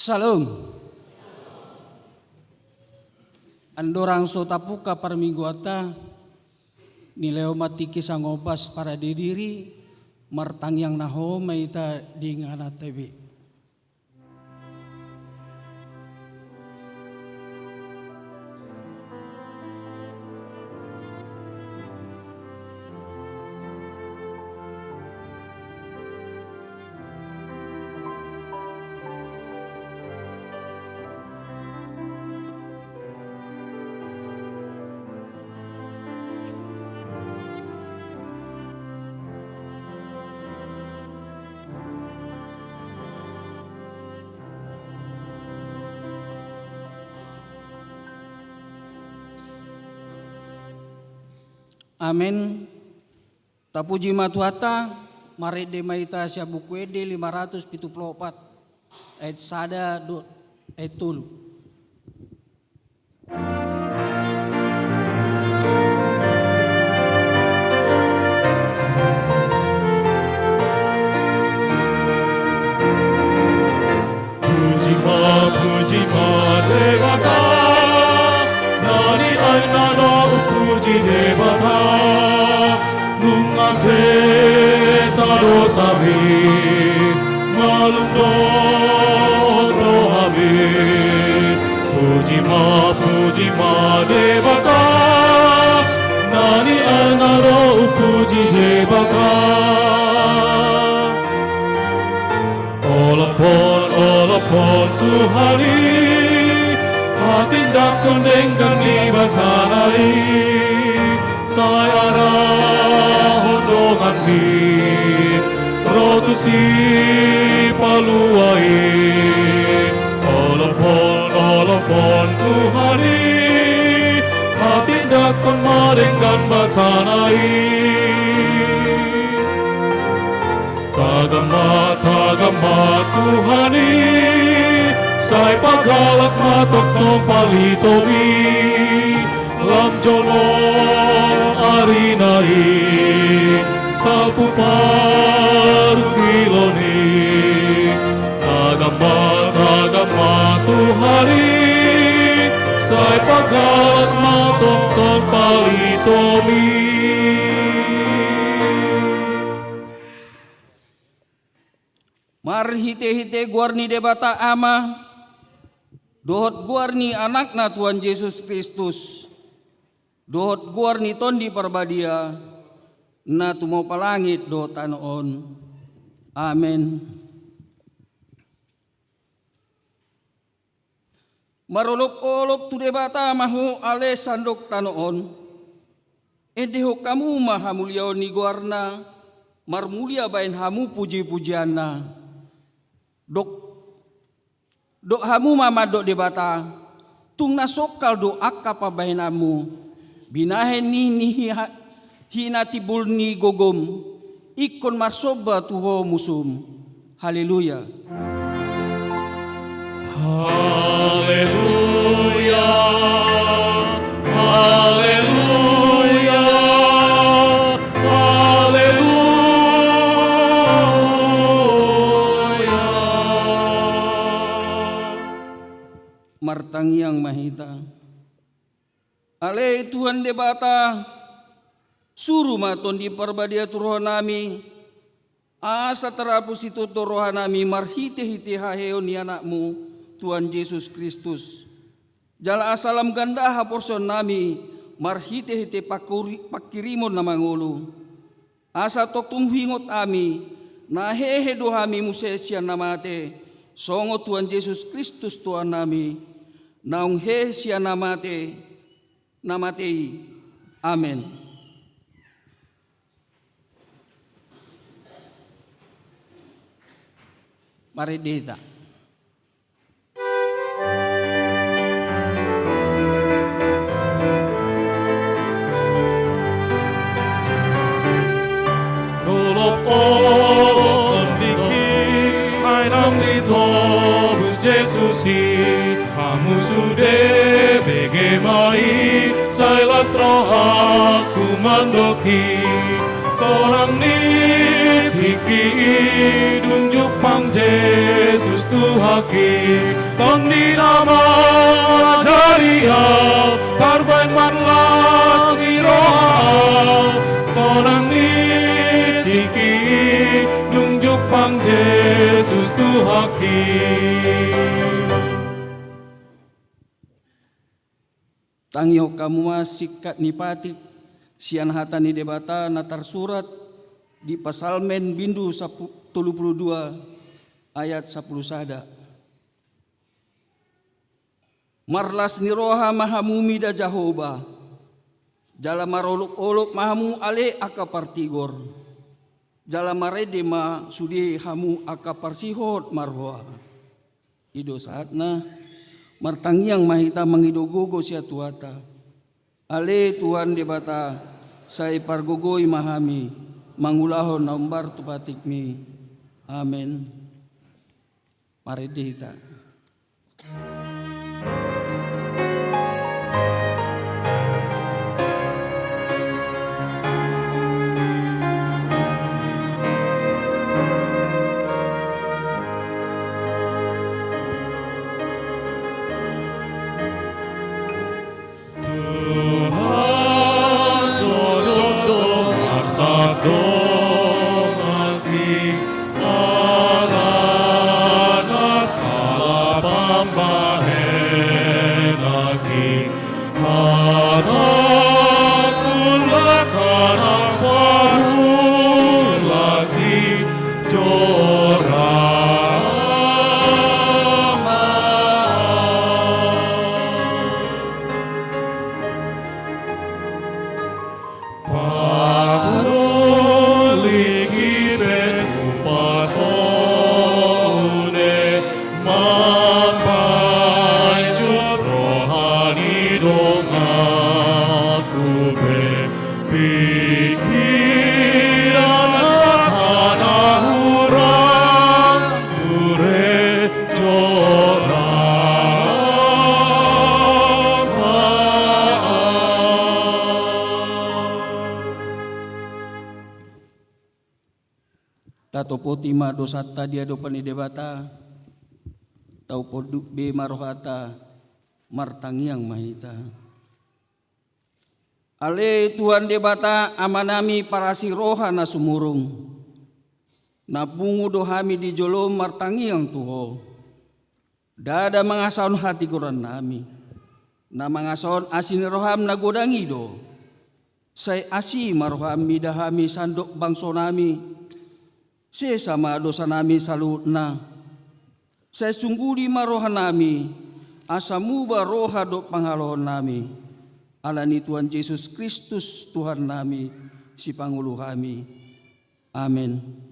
Salam. Andorang so tapuka par minggu ata nileo mati kisah ngobas para diri martang yang naho maita di ngana tebe. Amin. Tapuji matuhata mari de maita sia buku ede 574 ayat sada do ayat tulu. Puji Dewata, nani aina no puji Dewata, nungase sado sabi, malum do habi. Puji ma Dewata, nani aina no puji Dewata. Olapon Tuhani, hati dak kondeng dan libasanai, saya arah hondongan mi, rotusi paluai. Olapon Tuhani, hati dak kondeng dan basanai. Tagama Tuhani, sai pagalak matokno palitobi, lam jono arinai, salpu parugiloni. Tagama Tuhani, sai pagalak matokno palitobi. Mar hite guarni debata ama dohot guarni anakna Tuhan Yesus Kristus dohot guarni tondi parbadia na tumo palangit do tanoon. Amen. Marolop-olop tu debata mahu ale sandok tanoon edeho kamu mahamuliaon ni guarna marmulia bain hamu puji-pujianna. Dok hamu mama dok debata tung nasokal do akka pabainamu binahen ni hina tibul ni gogom ikon marsoba tuho musum. Haleluya. Haleluya. Haleluya. Martang yang mahita ale Tuhan debata suruh maton di parbadia turohanami asa terapus itu turohanami marhite-hite haheo ni anakmu Tuhan Yesus Kristus jala asalam ganda haporson nami marhite-hite pakirimon na mangulu asa toktung hingot ami na hehe dohami musesian namate songo Tuhan Yesus Kristus Tuhan nami naung he sia namatei. Amen. Mari dita. Rolop ainam litobus Jesusi, kamu sudah begemai, sailas rohaku mandoki, seorang nitiki, dunjuk pang Yesus Tuhan. haki tondi nama jariau karban manlas sirohau sonang nitiki nunjuk pang Yesus tu haki. Tangyo kamu sikat nipati sian hata ni debata natar surat di pasalmen bindu 32 ayat 10 sada. Marlas ni roha mahamumi da Jahoba jala marolok-olok mahamu ale aka partigor jala marede ma sudi hamu aka parsihot marhoa ido saatna martangiang mahita mangidogogo sia tuata ale Tuhan debata sai pargogoi mahami mangulahon naumbar tupatikmi amen. Mari dihita. Tato potima dosata dia dopani debata tau podu be marohata martangiang mahita ale Tuhan debata amanami parasi roha na sumurung na bungu dohami di jolom martangiang tuho dada mangasaon hati kuran nami na mangasaon asin roham na godangi do say asi marohami dahami sandok bangso nami se sama dosa nami salut na saya sungguri maroha nami asamu baroha do pangalohon nami alani Tuhan Yesus Kristus Tuhan nami si pangulu kami amin.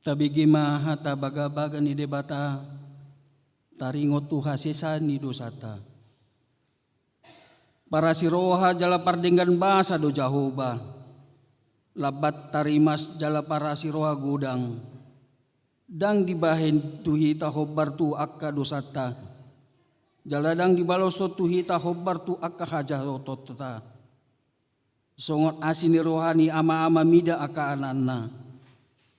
Tabigi mahata baga-baga ni debata taringot tu hasesa ni dosata. Para siroha jala pardenggan basa do Jahoba. Labat tarimas jala para siroha gudang. Dang dibahen tuhita hobar tu akka dosata. Jala dang dibalosot tuhita hobar tu akka hajahotota. Songot asini rohani ama-ama mida akka ananna.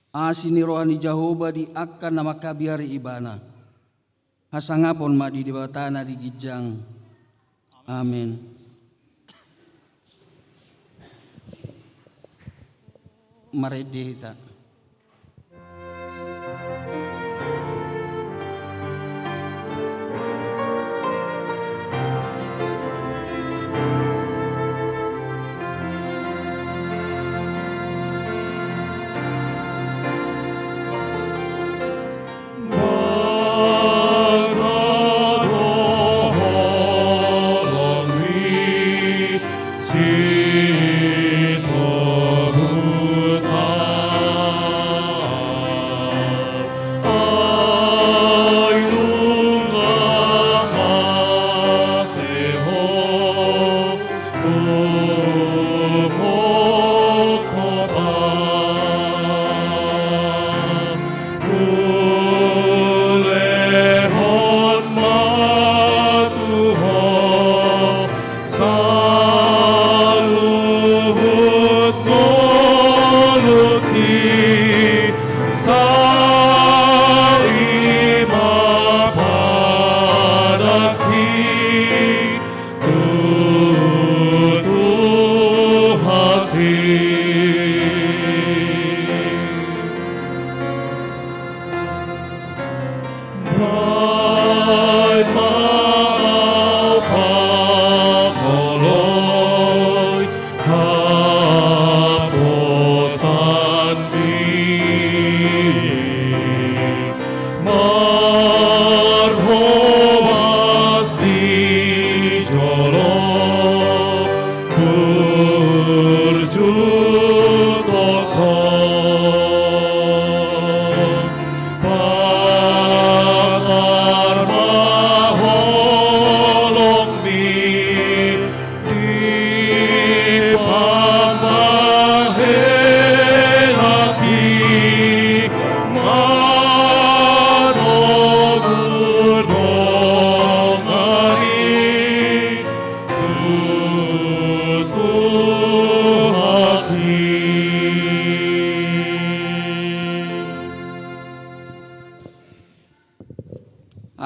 Asini rohani Jehovah di akan nama kabiari ibana. Hasangapon ma di batana di gijang. Amin. Maredeta.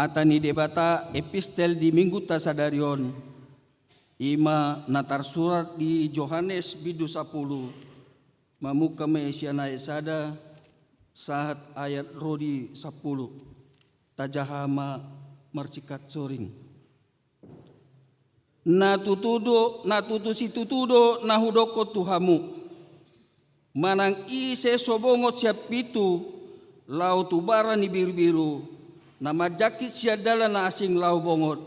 Atani debata epistel di minggu tasadarion ima natar surat di Yohanes bidu 10 mamuka meisiana esada saat ayat rodi 10 tajahama marcikat soring natutu situtudo nahudoko tuhamu manang ise sobongot siap pitu lau tubara ni biru-biru nama jakit siadala na asing lau bongot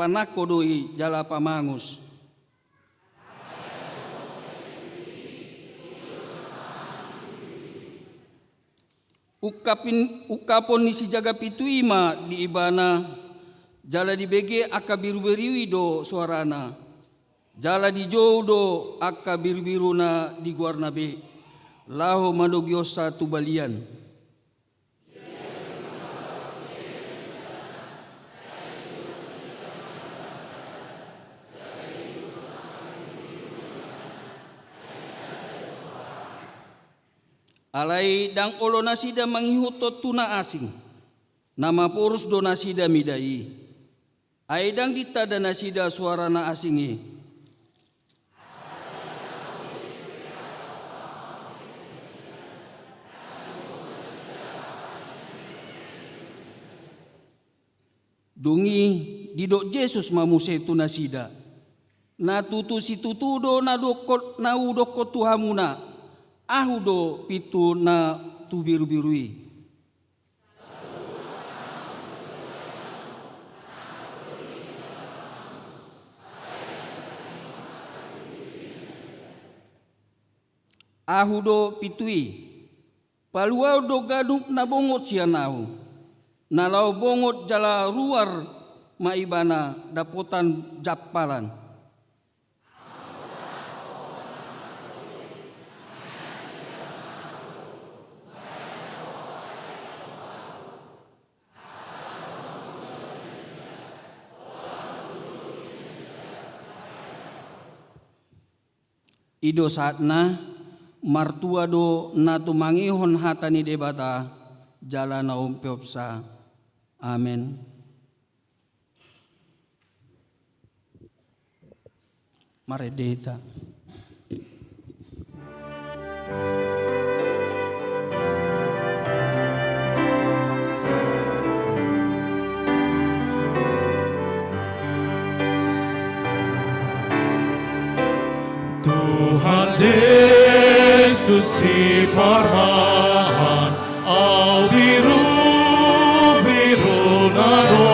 panakodoi jala pamangus. Ukapon ni si jaga pitu ima di ibana jala di bege aka biru-biriwi do suarana jala di jauh do aka biru-biruna di guarna be lahu madogiosa tubalian. Alai dang olo nasida manghihutot tuna asing. Nama porus do nasida midai. Aidang ditada nasida suarana asingi. Dungi didok Yesus mamuse tu nasida. Na tutu situtudo na udoko tuhamuna. Ahudo pitu na tu biru-birui. Ahudo pitui. Paluau do gaduk na bongot sianau. Na lau bongot jala ruar maibana dapotan japalan. Ido saatna martua do na tumangihon hata ni debata jala na umpiopsa. Amen. Maredeta. Tuhan Yesus si parahan au biru nado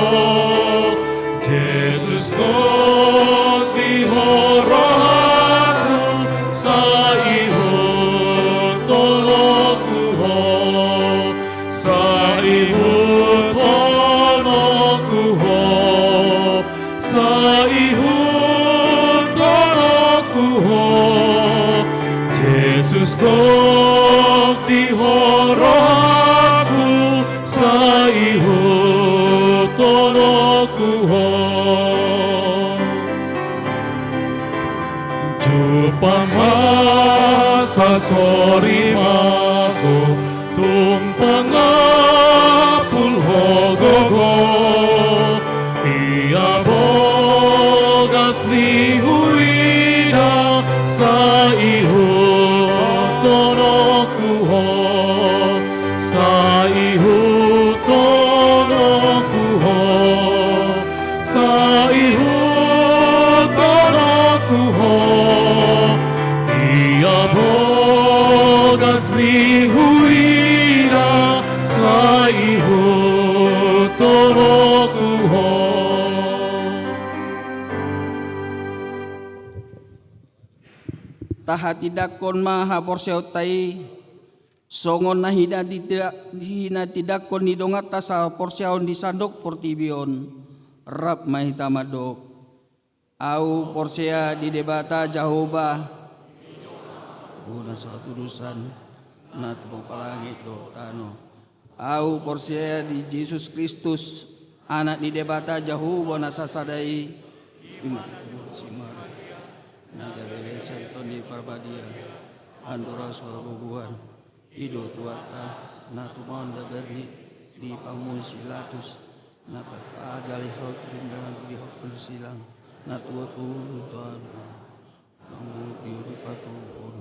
Yesus kau di horaku sa iho toloku ho sa iho toloku ho sa iho toloku ho Yesus kau di horaku sa iho toloku ho Jupamasa sorimako tumpangapul hogogo ia bogas mihuida sa iho tonoku ho sa iho tonoku ho sa iho tonoku ho ia bogas mihuida sa iho tonoku ho Taha tidak kon maha porseo tai songon na hina tidak kon ni dongat sa porseo di sandok portibion rap mahitamadok au porsea di debata Jehovah guna satu dusan na tepung palangit do tano au porsea di Yesus Kristus anak di debata Jehovah na sasadai naga bele santon di parbadia andora suabubuan ido tuata na tumonda berni di pamun silatus na pajali hot bindan di hot silang na tua pun tuan bangun di patulun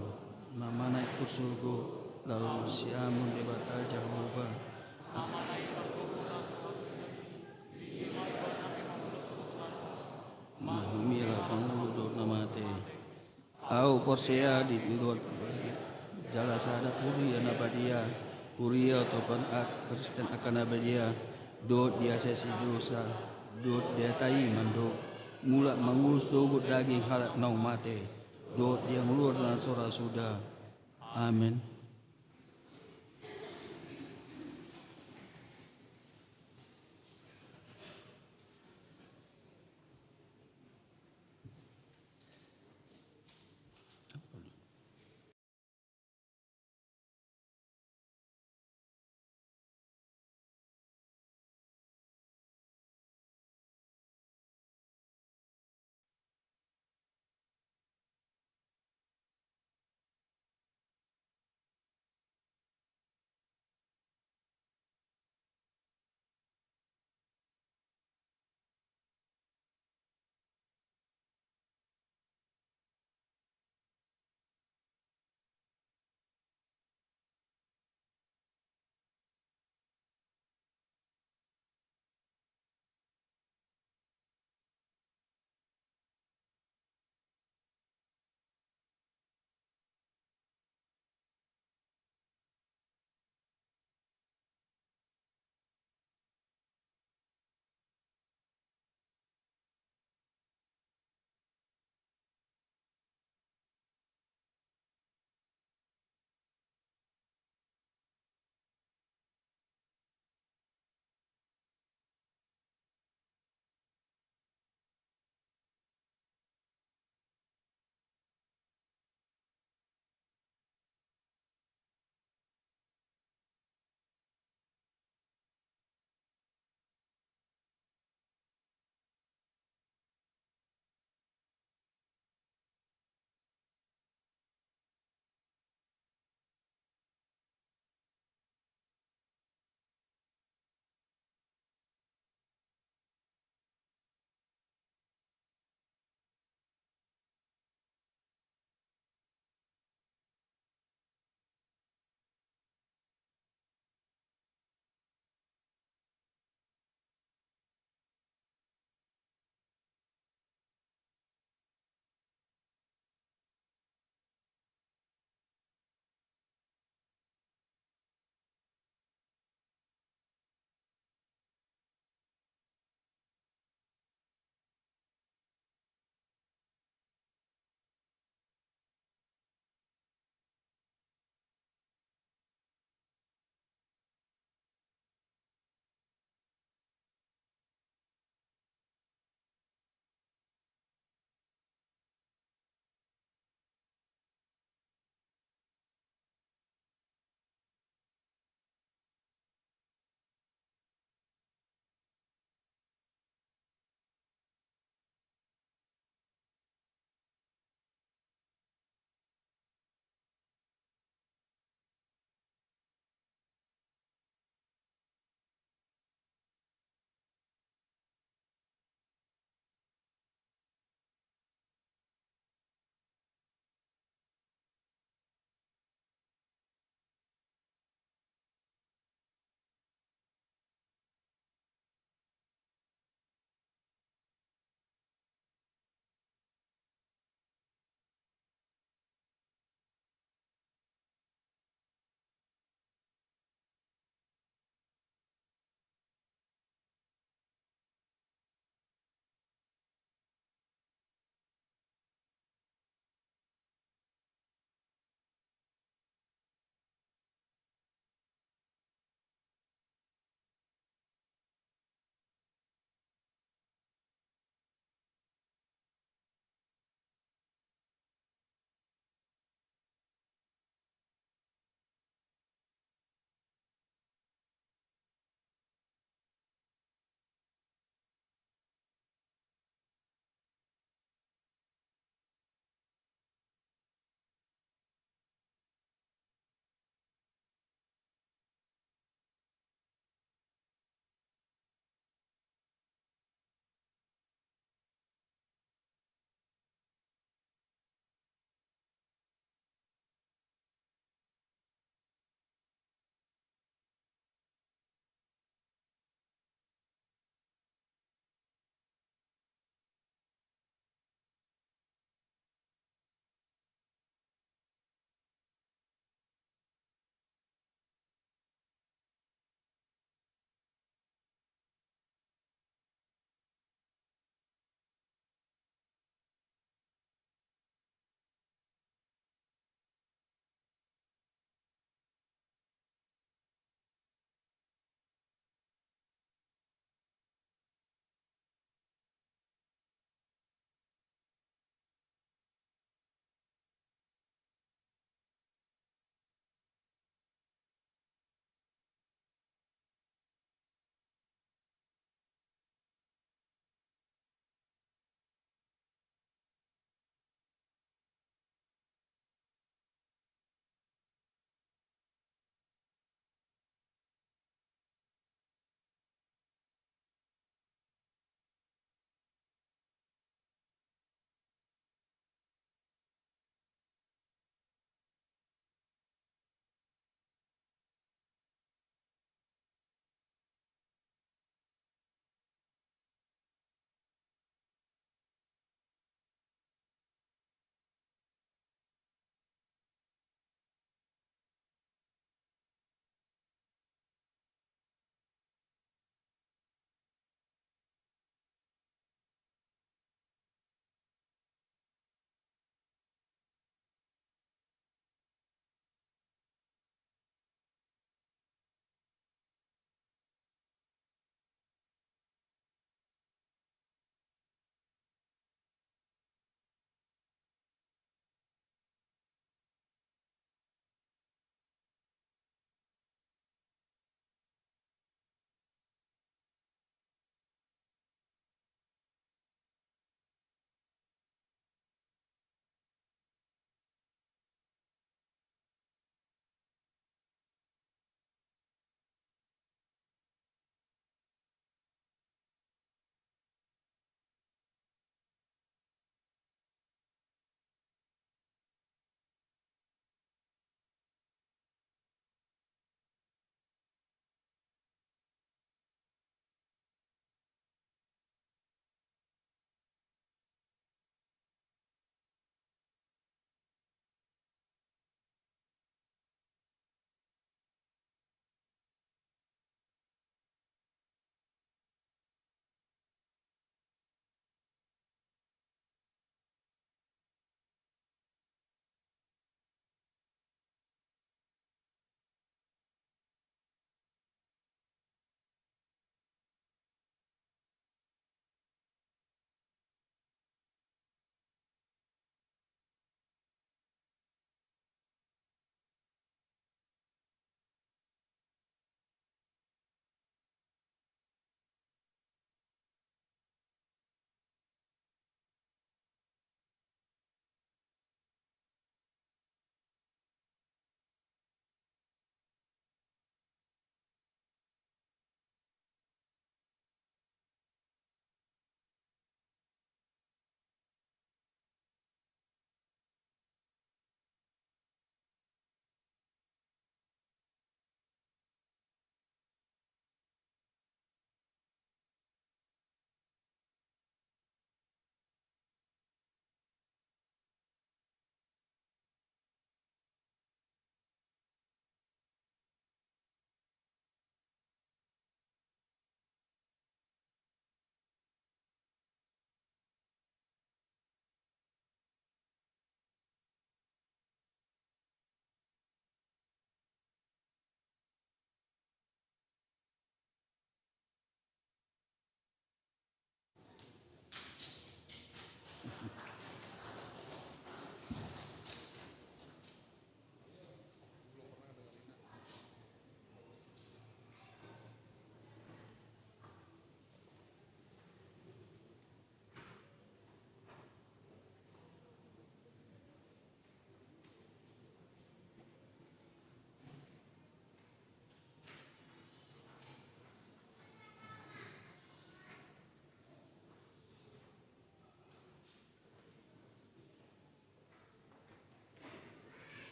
na mana itu surga lalu siamun debata Jehovah Mahumira panguludo namate au porsea di bidot jala sada kuria nabadia kuria topan Kristen akan nabadia dot dia sesi dosa dot dia tai mando mula mangurus dogut daging halak nau mate dot dia ngulur dan sora sudah amin.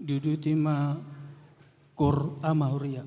Dudutima kor amauria.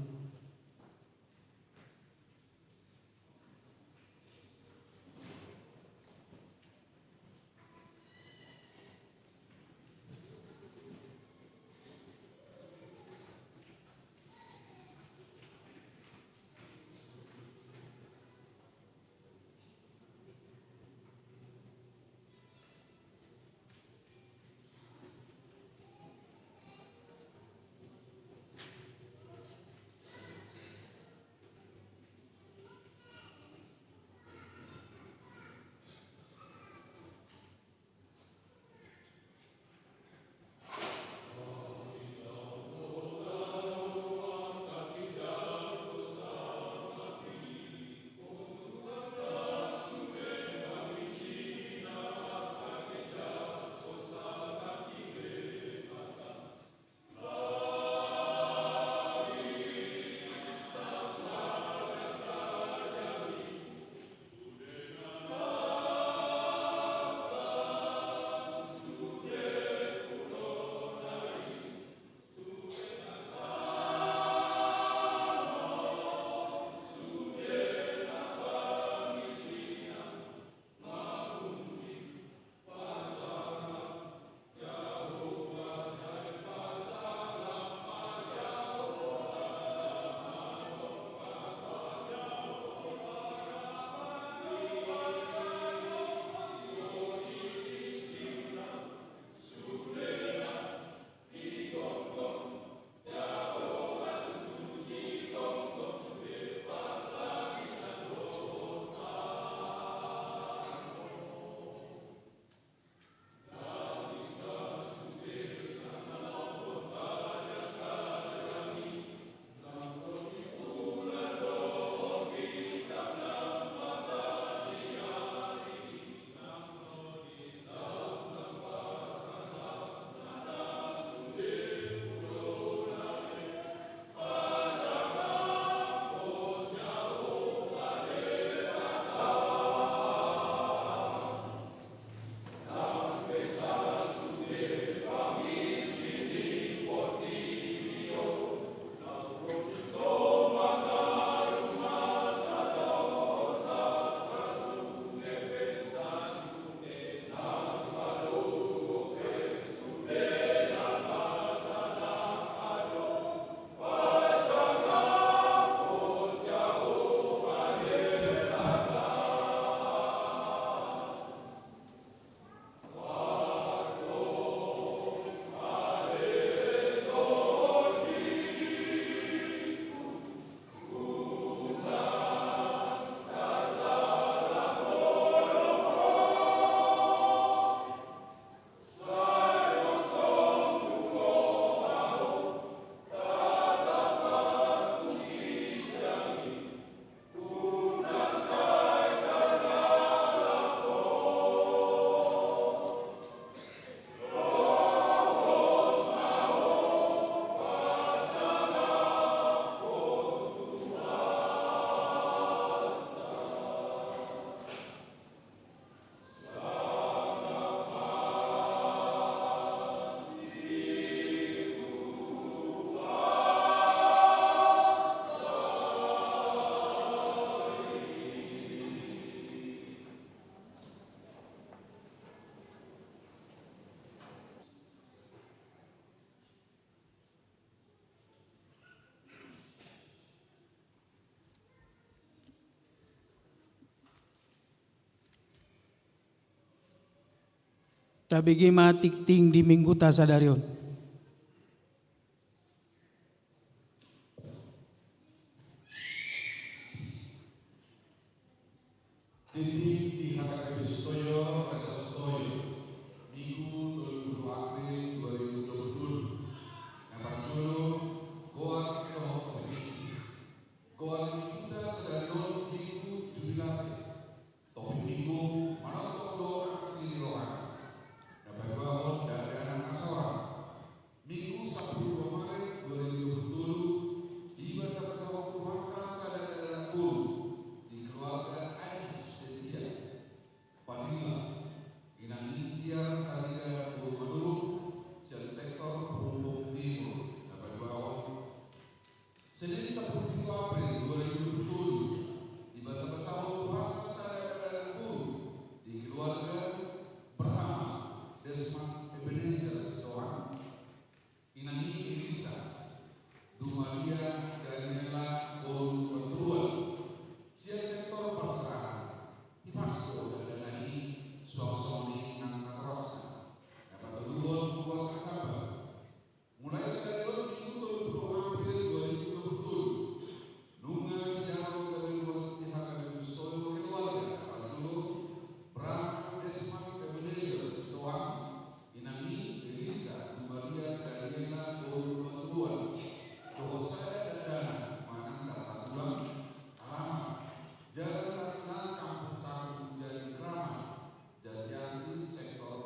Tabigi matik ting di minggu ta sadarion.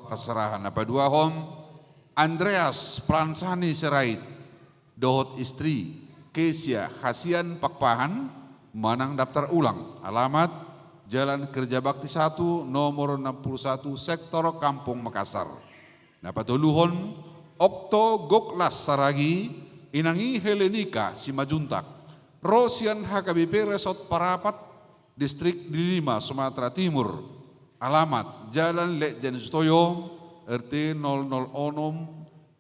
pasarahan. Napa dua hom Andreas Pransani Serait dohot istri Kesia Hasian Pakpahan manang daftar ulang. Alamat Jalan Kerja Bakti 1 nomor 61 sektor Kampung Makassar. Napa tuluhon Okto Goklas Saragi inangi Helenika Simajuntak Rosian HKBP Resort Parapat Distrik Dilima Sumatera Timur. Alamat Jalan Lejen Sutoyo RT 006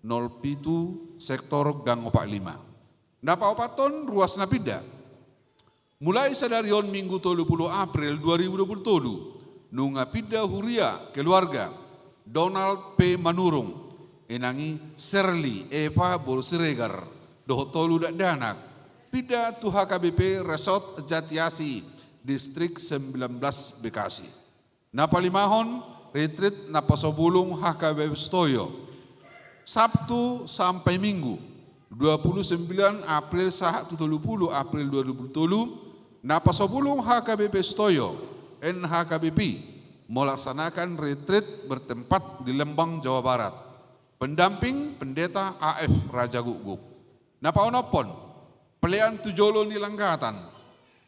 07 sektor Gang 45. Napa opaton ruas napida. Mulai sadarion Minggu 30 April 2020 nunga pida huria keluarga Donald P. Manurung enangi Serli Eva Borsiregar dohot tolu dak danak pida tu HKBP Resort Jatiasi Distrik 19 Bekasi. Napa limahon retreat napa sobulung HKBP Stoyo Sabtu sampai Minggu 29 April sahat 30 April 2020 napa sobulung HKBP Stoyo NHKBP melaksanakan retreat bertempat di Lembang, Jawa Barat. Pendamping Pendeta AF Raja Guguk. Napa onopon pelian tujolo nilanggatan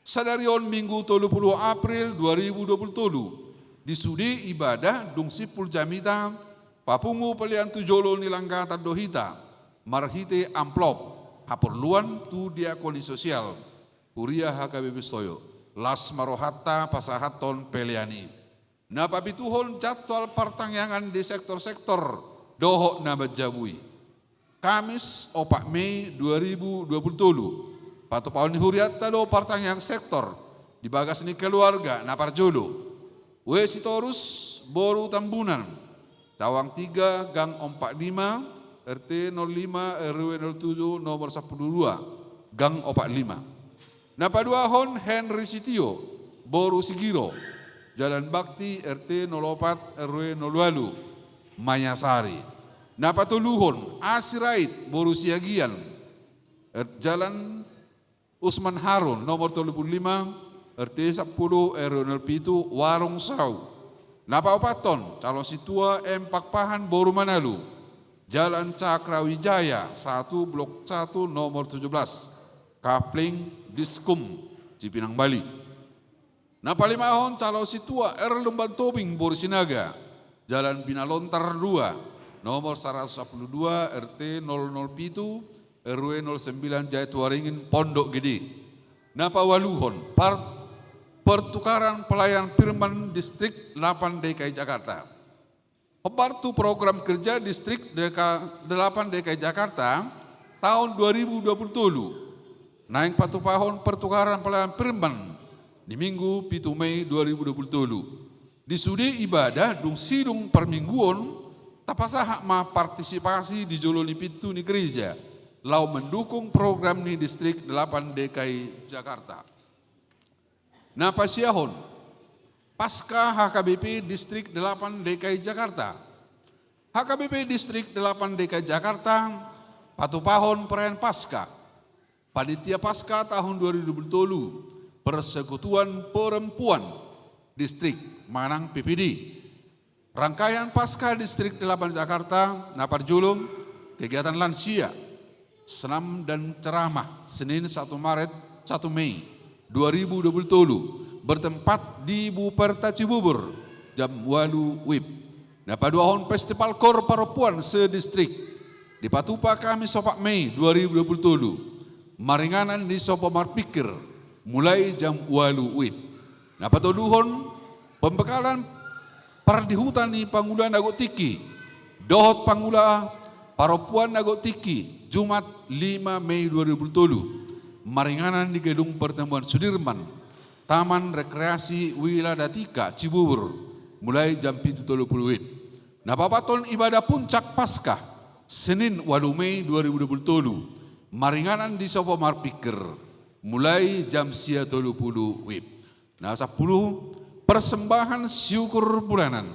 sadarion Minggu 30 April 2020 di sudi ibadah dung sipul jamita papungu pelian tujolo nilanggatan dohita marhite amplop haperluan tu diakoni sosial Huria HKBP Stoyo las marohatta pasahaton peliani. Napa pituhon jadwal pertangyangan di sektor-sektor dohok na bajabui. Kamis 4 Mei 2020 patu paun huriat tado pertanyaan sektor di bagas ni keluarga na parjolo. Wesitorus Boru Tambunan Tawang 3 Gang 45 RT 05 RW 07 nomor 12 Gang 45. Napa dua hon Henry Sitio Boru Sigiro Jalan Bakti RT 04 RW 02 Mayasari. Napa tuluhon Asirait Boru Siagian Jalan Usman Harun nomor 35 RT 10 RW 07 Warung Sau. Napa opaton calon situa Pakpahan Boru Manalu Jalan Cakrawijaya 1 Blok 1 nomor 17 Kapling Diskum Cipinang Bali. Napa limahon calon situa Lumban Tobing Boru Sinaga Jalan Binalontar 2 nomor 112 RT 007 RW 09 Jayatuaringin Pondok Gede. Napa waluhon pertukaran pelayan firman Distrik 8 DKI Jakarta. Pebartu program kerja Distrik 8 DKI Jakarta tahun 2020. Naik patu pahon pertukaran pelayan firman di Minggu 7 Mei 2020. Di sudi ibadah dung sidung permingguan tapasah ma partisipasi di joloni pitu ni gereja lau mendukung program ni Distrik 8 DKI Jakarta. Napa siahon pasca HKBP Distrik 8 DKI Jakarta. HKBP Distrik 8 DKI Jakarta patupahon perayaan pasca. Panitia pasca tahun 2020 Persekutuan Perempuan Distrik Manang PPD. Rangkaian pasca Distrik 8 Jakarta napar julung kegiatan lansia senam dan ceramah Senin 1 Maret 1 Mei 2020 bertempat di Buperta Cibubur jam 8 WIB. Napa duahon festival kor perempuan sedistrik di Patupa Kamis 4 Mei 2020 maringanan di Sopo Marpikir mulai jam 8 WIB. Napa duahon pembekalan pardihutan di Pangula Nagotiki dohot Pangula perempuan Nagotiki Jumat 5 Mei 2020 maringanan di Gedung Pertemuan Sudirman Taman Rekreasi Wiladatika Cibubur mulai jam 7.30 WIB. Napa paton ibadah puncak Paskah Senin 8 Mei 2020 maringanan di Sopo Marpikir mulai jam 30 WIB. Nah 10 persembahan syukur bulanan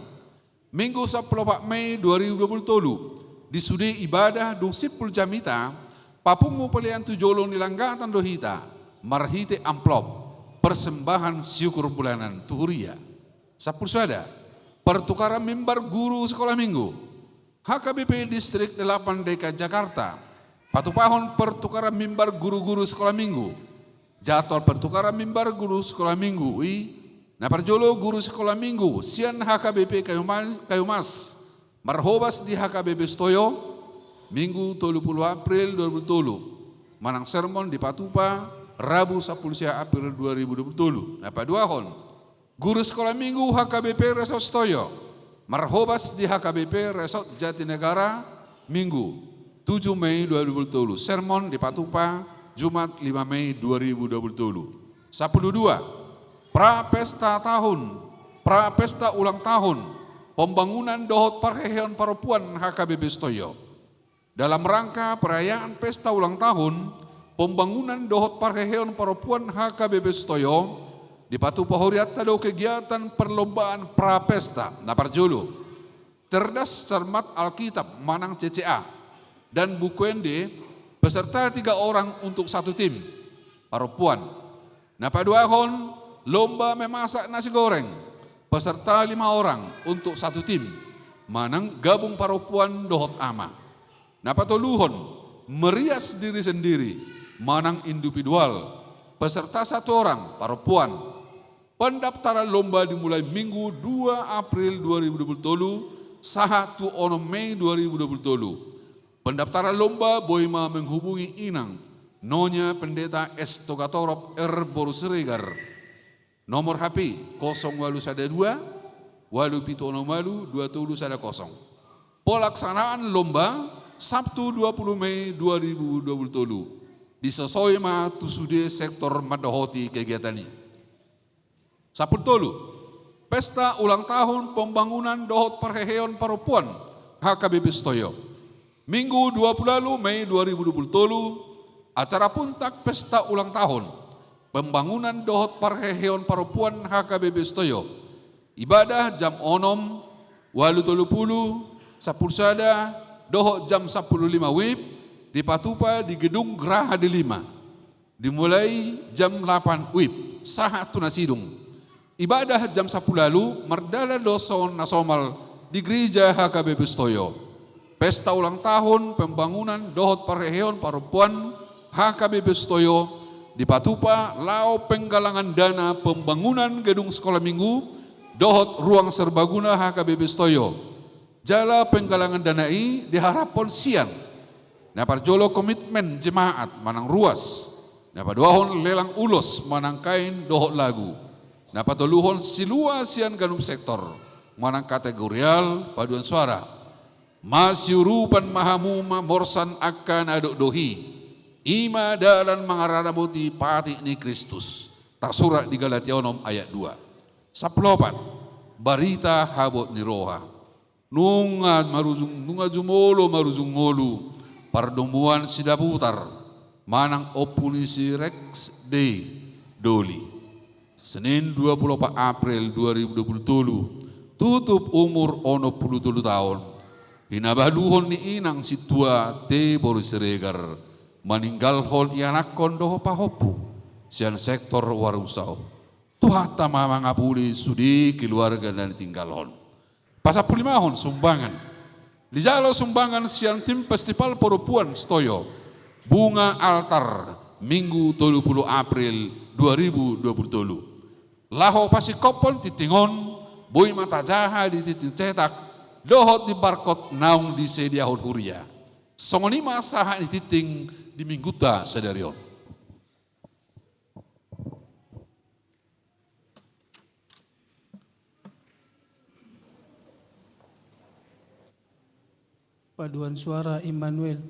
Minggu 10 Mei 2020 di sudi ibadah dung sipul jamita papungu pelian tujolong nilanggatan dohita marhite amplop persembahan syukur bulanan tuhuria. Sapul sada pertukaran mimbar guru sekolah minggu, HKBP Distrik 8 DKI Jakarta, patupahon pertukaran mimbar guru-guru sekolah minggu, jadwal pertukaran mimbar guru sekolah minggu, Naparjolo guru sekolah minggu, sian HKBP Kayumas, marhobas di HKBP Stoyo, Minggu 30 April 2020, manang sermon di Patupa, Rabu 10 April 2020, Napaduahon, guru sekolah minggu HKBP Resort Stoyo, marhobas di HKBP Resort Jatinegara, Minggu 7 Mei 2020, sermon di Patupa, Jumat 5 Mei 2020. 12. Prapesta ulang tahun pembangunan Dohot Parheheon Paropuan HKBP Stoyo. Dalam rangka perayaan pesta ulang tahun pembangunan Dohot Parheheon Paropuan HKBP Stoyo, di Patupa Horiat ada kegiatan perlombaan prapesta Naparjolo, cerdas cermat Alkitab Manang CCA dan Bukuende beserta 3 orang untuk 1 tim Paropuan. Napaduahon lomba memasak nasi goreng peserta 5 orang untuk 1 tim manang gabung Paropuan Dohot Ama. Napatoluhon merias diri sendiri manang individual peserta 1 orang Paropuan. Pendaftaran lomba dimulai Minggu 2 April 2020 saha 1 Mei 2020. Pendaftaran lomba boima menghubungi Inang Nonya Pendeta S. Togatorop R. Borusiregar. Nomor HP 0812 870 2710. Pelaksanaan lomba Sabtu 20 Mei 2020 di Sosoima Tusude sektor Madahoti kegiatan ini. 10. Pesta ulang tahun pembangunan Dohot Parheheon Paropuan HKBP Stoyo. Minggu 20 Mei 2020 acara puncak pesta ulang tahun pembangunan Dohot Parheheon Paropuan HKBP Stoyo. Ibadah jam 6, 8.30, 10 sada, Dohot jam 10.05 WIB di Patupa di Gedung Geraha di 5. Dimulai jam 8 WIB, saha tunasidung. Ibadah jam 10 lalu, Merdala Doson Nasomal di Gereja HKBP Stoyo. Pesta ulang tahun pembangunan Dohot Parheheon Paropuan HKBP Stoyo di Patupa, lau penggalangan dana pembangunan gedung sekolah minggu Dohot Ruang Serbaguna HKBP Stoyo. Jala penggalangan dana ini diharapkan siang. Naparjolo komitmen jemaat manang ruas. Napaduahon lelang ulos manang kain Dohot lagu. Napatoluhon silua sian ganum sektor manang kategorial paduan suara. Masyurupan mahamuma morsan akan aduk dohi. Ima dalan mangaranabuti pati ni Kristus. Tersurat di Galatianom ayat 2. 14. Barita habot ni roha. Nunga jumolo marujung ngolu. Pardumuan sidaputar. Manang opunisi Rex Day Doli. Senin 24 April 2020. Tutup umur 63 tahun. Hinabaluhon ni inang situa te Borusiregar. Meninggal hol ianakon doho pahopu sian sektor warusau. Tuhata mamangapuli sudi keluarga dan tinggal hon. Pasapulima hon sumbangan. Lijalo sumbangan sian tim festival Paropuan Stoyo. Bunga altar Minggu 30 April 2020. Laho pasikopon titingon boy mata jaha di titik cetak dohot di barkot naung di sediahon huria. Songonima saha di titing di Mingguta Sadarion. Paduan suara Immanuel.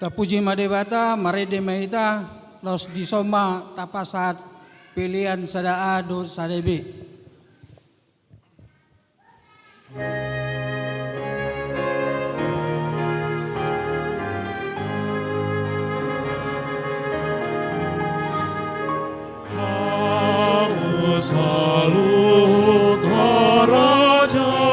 Tapuji madebata, marede maita, los disoma tapasat pilihan sadaa do sadebe. Salut haraja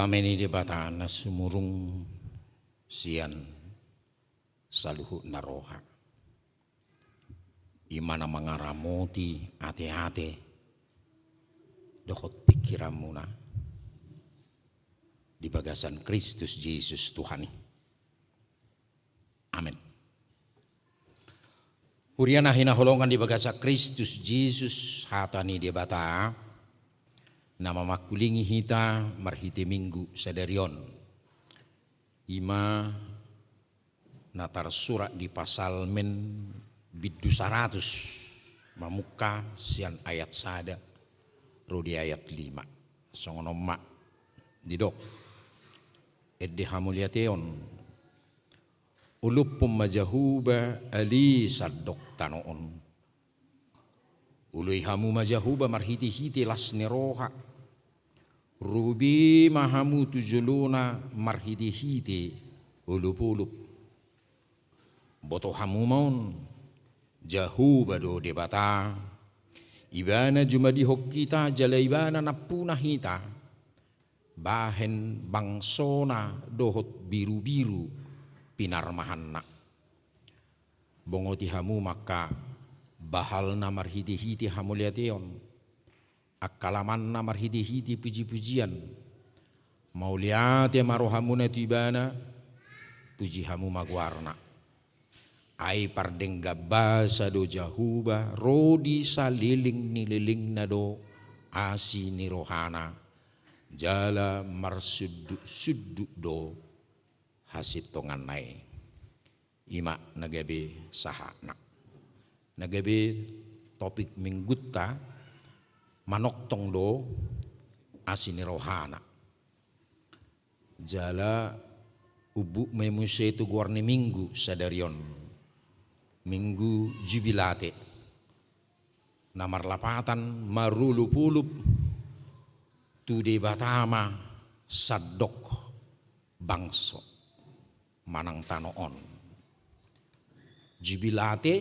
damai di bata na sumurung sian saluhut na roha. Imana mangaramoti ate-ate dokot pikiranmu na di bagasan Kristus Yesus Tuhan. Amin. Huriana hinaholongan di bagasa Kristus Yesus hatani di bata nama makulingi hita marhiti minggu sadarion. Ima natar surat di pasal men bidu 100 mamuka sian ayat sada rodi ayat 5 songono mak didok edde hamuliateon ulupum majahuba ali sadok tanoon ului hamu majahuba marhiti-hiti lasne roha rubi mahamu tujuluna marhiti-hiti ulup-ulup boto hamu maun jahuba do debata ibana jumadi hokkita jala ibana napuna hita bahen bangsona dohot biru-biru pinarmahanna bongoti hamu maka bahal na marhiti-hiti hamuliateon akalaman na marhiti-hiti puji-pujian mauliate marohamuna tibana puji hamu magwarna ai pardengga basa do jahuba rodi saliling nililing na do asi ni rohana jala marsuddu do hasit tongan nai ima nagabe sahana nagabe topik minggutta manok tong do asini rohana jala ubu memuse tu guarni minggu sadarion minggu jubilate namar lapatan marulupulup tu de batama sadok bangso manang tanoon jubilate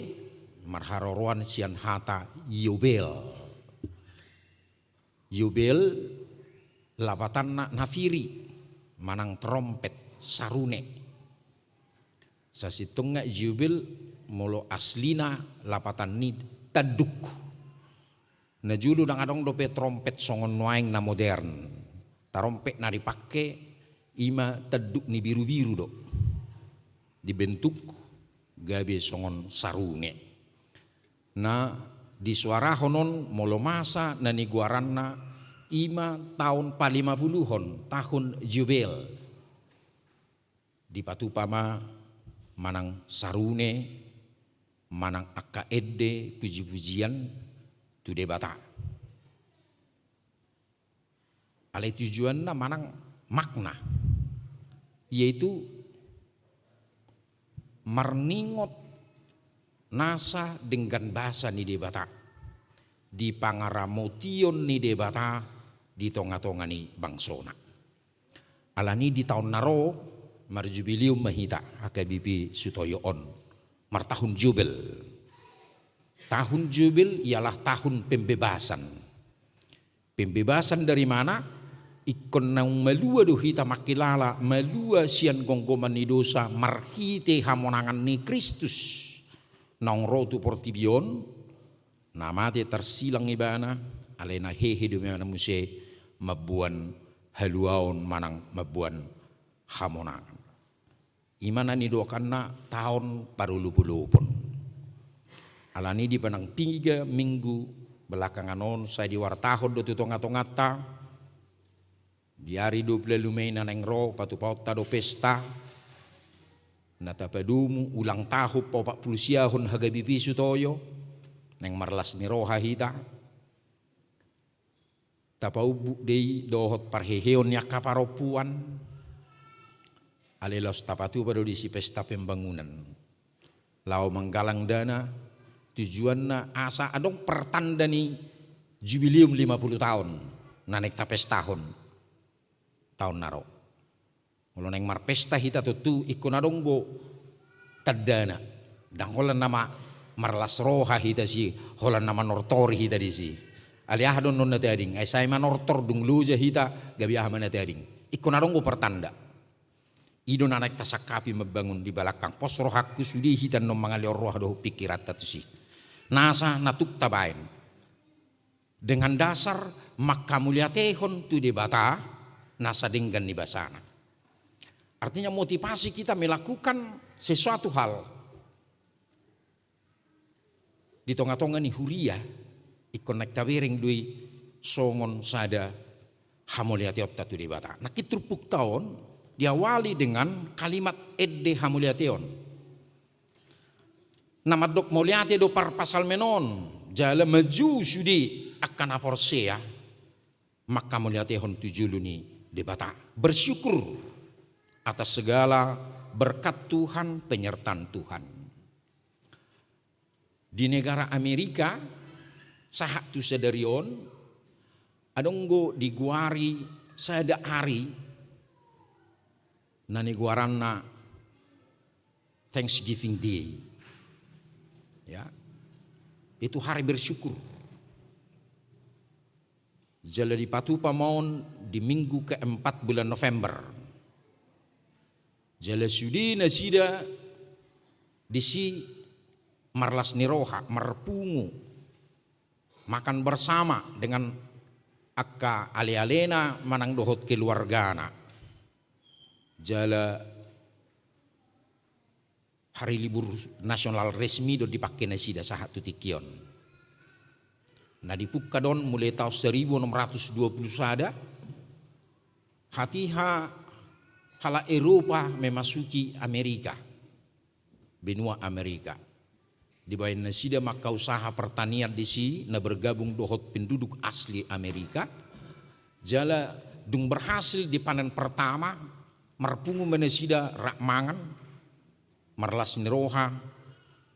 marharoroan sian hata yubel lapatan nafiri manang trompet sarune sasitunga jubil molo aslina lapatan ni taduk na julu dang adong dope trompet songon nuaing na modern trompet na dipake ima taduk ni biru-biru do dibentuk gabe songon sarune na di suara honon molo masa na niguaranna ima tahun 50 tahun jubel di patupama manang sarune manang akaede puji-pujian tu debata ale tujuanna manang makna yaitu marningot nasa dengan bahasa ni debata di pangaramotion ni debata di tonga-tonga ni bangsona alani di tahun naro marjubilium mahita akabibi sutoyoon martahun jubel tahun jubel ialah tahun pembebasan dari mana ikon nang malua do hita makilala malua sian gonggoman ni dosa marhite hamonangan ni Kristus nang rotu portibion namate tersilang ibana alena hehe do mana muse mabuan haluaon manang mabuan hamonangan imana ni dokanna tahun parulupulupon alani di panang 3 minggu belakangan on saya di wartahon do tutonga-tongata di hari 25 Mei nang ro patu-paut do pesta natapadumu ulang tahun 40 siahon hagabipi sutoyo nang marlas ni roha hita tapaubu dei dohot parheheon yak kaparopuan alelos tapatu pada di si pesta pembangunan lau menggalang dana tujuanna asa adong pertanda ni jubilium 50 tahun nanek tapes tahun naro mulo neng mar pesta hita tutu ikon adong go tadana dang holan nama marlas roha hita si holan nama nortori hita di si aliah don non natading ay say manortor dung luja hita gabi ah manatading Ikon adonggo pertanda. Idon anak tasakapi membangun di belakang pos roh aku sudi hitan no mangalio roh doh pikirat tatusi. Nasa natuk tabain. Dengan dasar maka mulia tehon tu di bata nasa denggan di basana. Artinya motivasi kita melakukan sesuatu hal. Di tonga-tonga ni huria ikon nak tawering dui songon sada hamuliateot tu di bata. Nah kitrupuk tahun diawali dengan kalimat edde hamuliateon. Nama dok muliate do par pasal menon jala maju sudi akan aporsea maka muliateon tujuluni di bata. Bersyukur atas segala berkat Tuhan, penyertaan Tuhan. Di negara Amerika sahak tu sedarion adonggo diguari sada hari nani guaranna Thanksgiving Day. Ya. Itu hari bersyukur. Jala di Patupa Maun di minggu keempat bulan November. Jala sudi nasida disi marlas niroha marpungu makan bersama dengan akka ale-alena manang dohot keluargana. Jala hari libur nasional resmi do dipakai nasida sahat tutikion. Nah dipukadon mulai tahun 1620 sada hatiha hala Eropa memasuki Amerika, benua Amerika. Di bawah nasida maka usaha pertanian di sini na bergabung dohot penduduk asli Amerika. Jala dung berhasil di panen pertama marpungu menasida rak mangan marlas niroha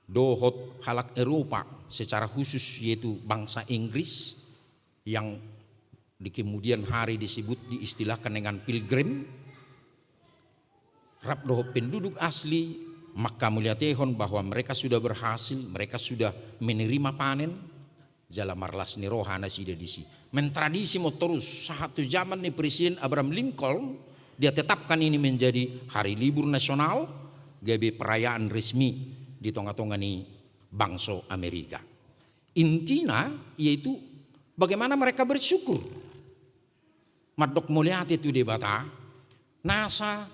dohot halak Eropa secara khusus yaitu bangsa Inggris yang di kemudian hari disebut diistilahkan dengan pilgrim. Rap dohot penduduk asli maka mulia tehon bahwa mereka sudah berhasil, mereka sudah menerima panen. Jala marlas niroha nasida disi. Mentradisi mau terus satu zaman nih Presiden Abraham Lincoln dia tetapkan ini menjadi hari libur nasional gabe perayaan resmi di tonga-tonga nih bangsa Amerika. Intinya yaitu bagaimana mereka bersyukur. Madok muliat itu debata nasa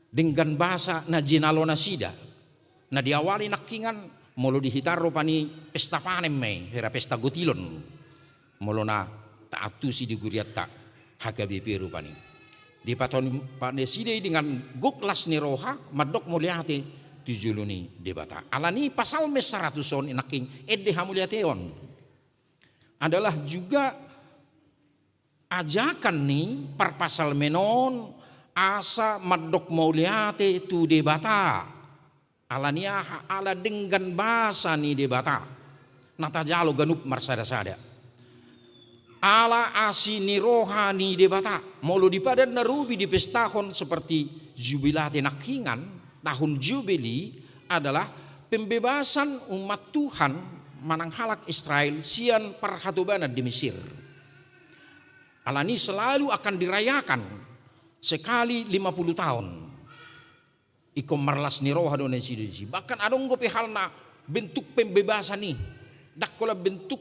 dengan bahasa na jinalo nasida. Nah diawali nakingan molo dihitaro pani pesta panen mai hera pesta gotilon. Molo na taatu si diguriat tak HKBP rupani. Di paton paneside dengan goklas ni roha madok muliate tujuluni debata. Alani pasal mes 100 naking edde hamuliateon. Adalah juga ajakan nih par pasal menon asa madok muliate tu debata. Alania ala dengan bahasa ni debata. Nata jalo ganup marsada-sada. Ala asini rohani debata. Molo di padan narubi di pestahon seperti jubilate nakingan. Tahun jubili adalah pembebasan umat Tuhan manang halak Israel sian parhatubana di Mesir. Alani selalu akan dirayakan sekali 50 tahun. Ikom marlas ni roha do nesi. Bahkan adong gope halna bentuk pembebasan nih. Dakola bentuk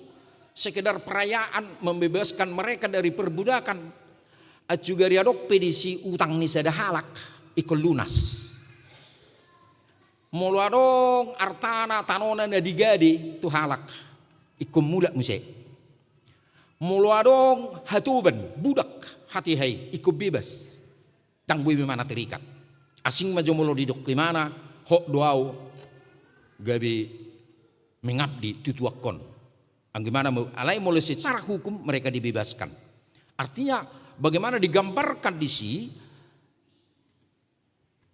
sekedar perayaan membebaskan mereka dari perbudakan. Juga riadok pedisi utang ni sada halak ikon lunas. Mulu adong artana tanona na digade tu halak ikon mulak musik. Mulu adong hatuban budak hati hai ikon bebas. Tanggui memana terikat. Asing maju mulu di dok mana hok doau gabi mengabdi tutuakon. Anggimana alai mulai secara hukum mereka dibebaskan. Artinya bagaimana digambarkan di sini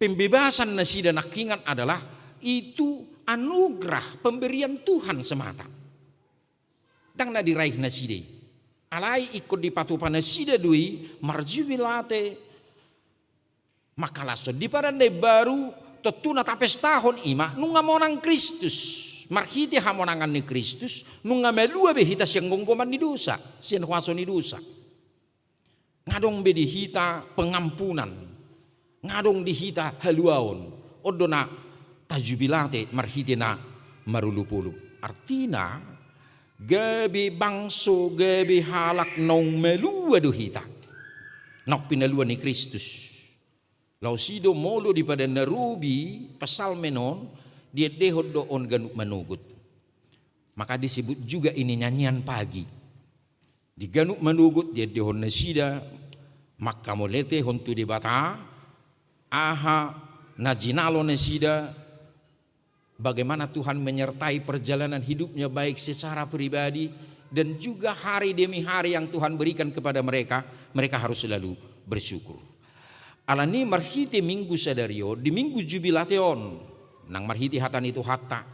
pembebasan nasida nakingan adalah itu anugerah pemberian Tuhan semata. Tang na diraih nasida. Alai ikut di patupan nasida dui marjubilate makalaso di parande baru tetuna tapes tahun ima nunga monang Kristus marhiti hamonangan ni Kristus nunga melua behitas yang gonggoman ni dosa sian huaso ni dosa. ngadong be dihita pengampunan, ngadong dihita haluaon, odona tajubilate marhitina marulupulup. Artina gabi bangso gabi halak nong melua dohita, nok pinaluan ni Kristus. Lausido molo di pada narubi pasal menon dia dehod doon ganuk manugut. Maka disebut juga ini nyanyian pagi. Di ganuk manugut dia dehon nasida maka molete hontu di bata aha najinalo nasida bagaimana Tuhan menyertai perjalanan hidupnya baik secara pribadi dan juga hari demi hari yang Tuhan berikan kepada mereka, mereka harus selalu bersyukur. Alani marhiti minggu sadario di minggu jubilateon nang marhiti hatan itu hatta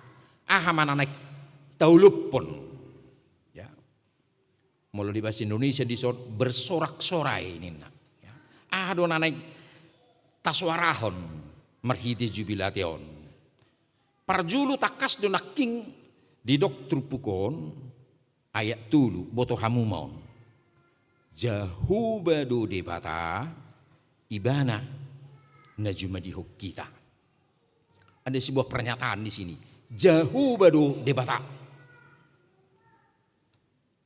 aha mana naik taulupon ya mulu di bahasa Indonesia disebut bersorak-sorai ini ya. Do naik taswarahon marhiti jubilateon parjulu takas do naking di dokter pukon ayat tulu boto hamumon jahu badu debata ibana najumadihuk kita. Ada sebuah pernyataan di sini. Jauh badu debata.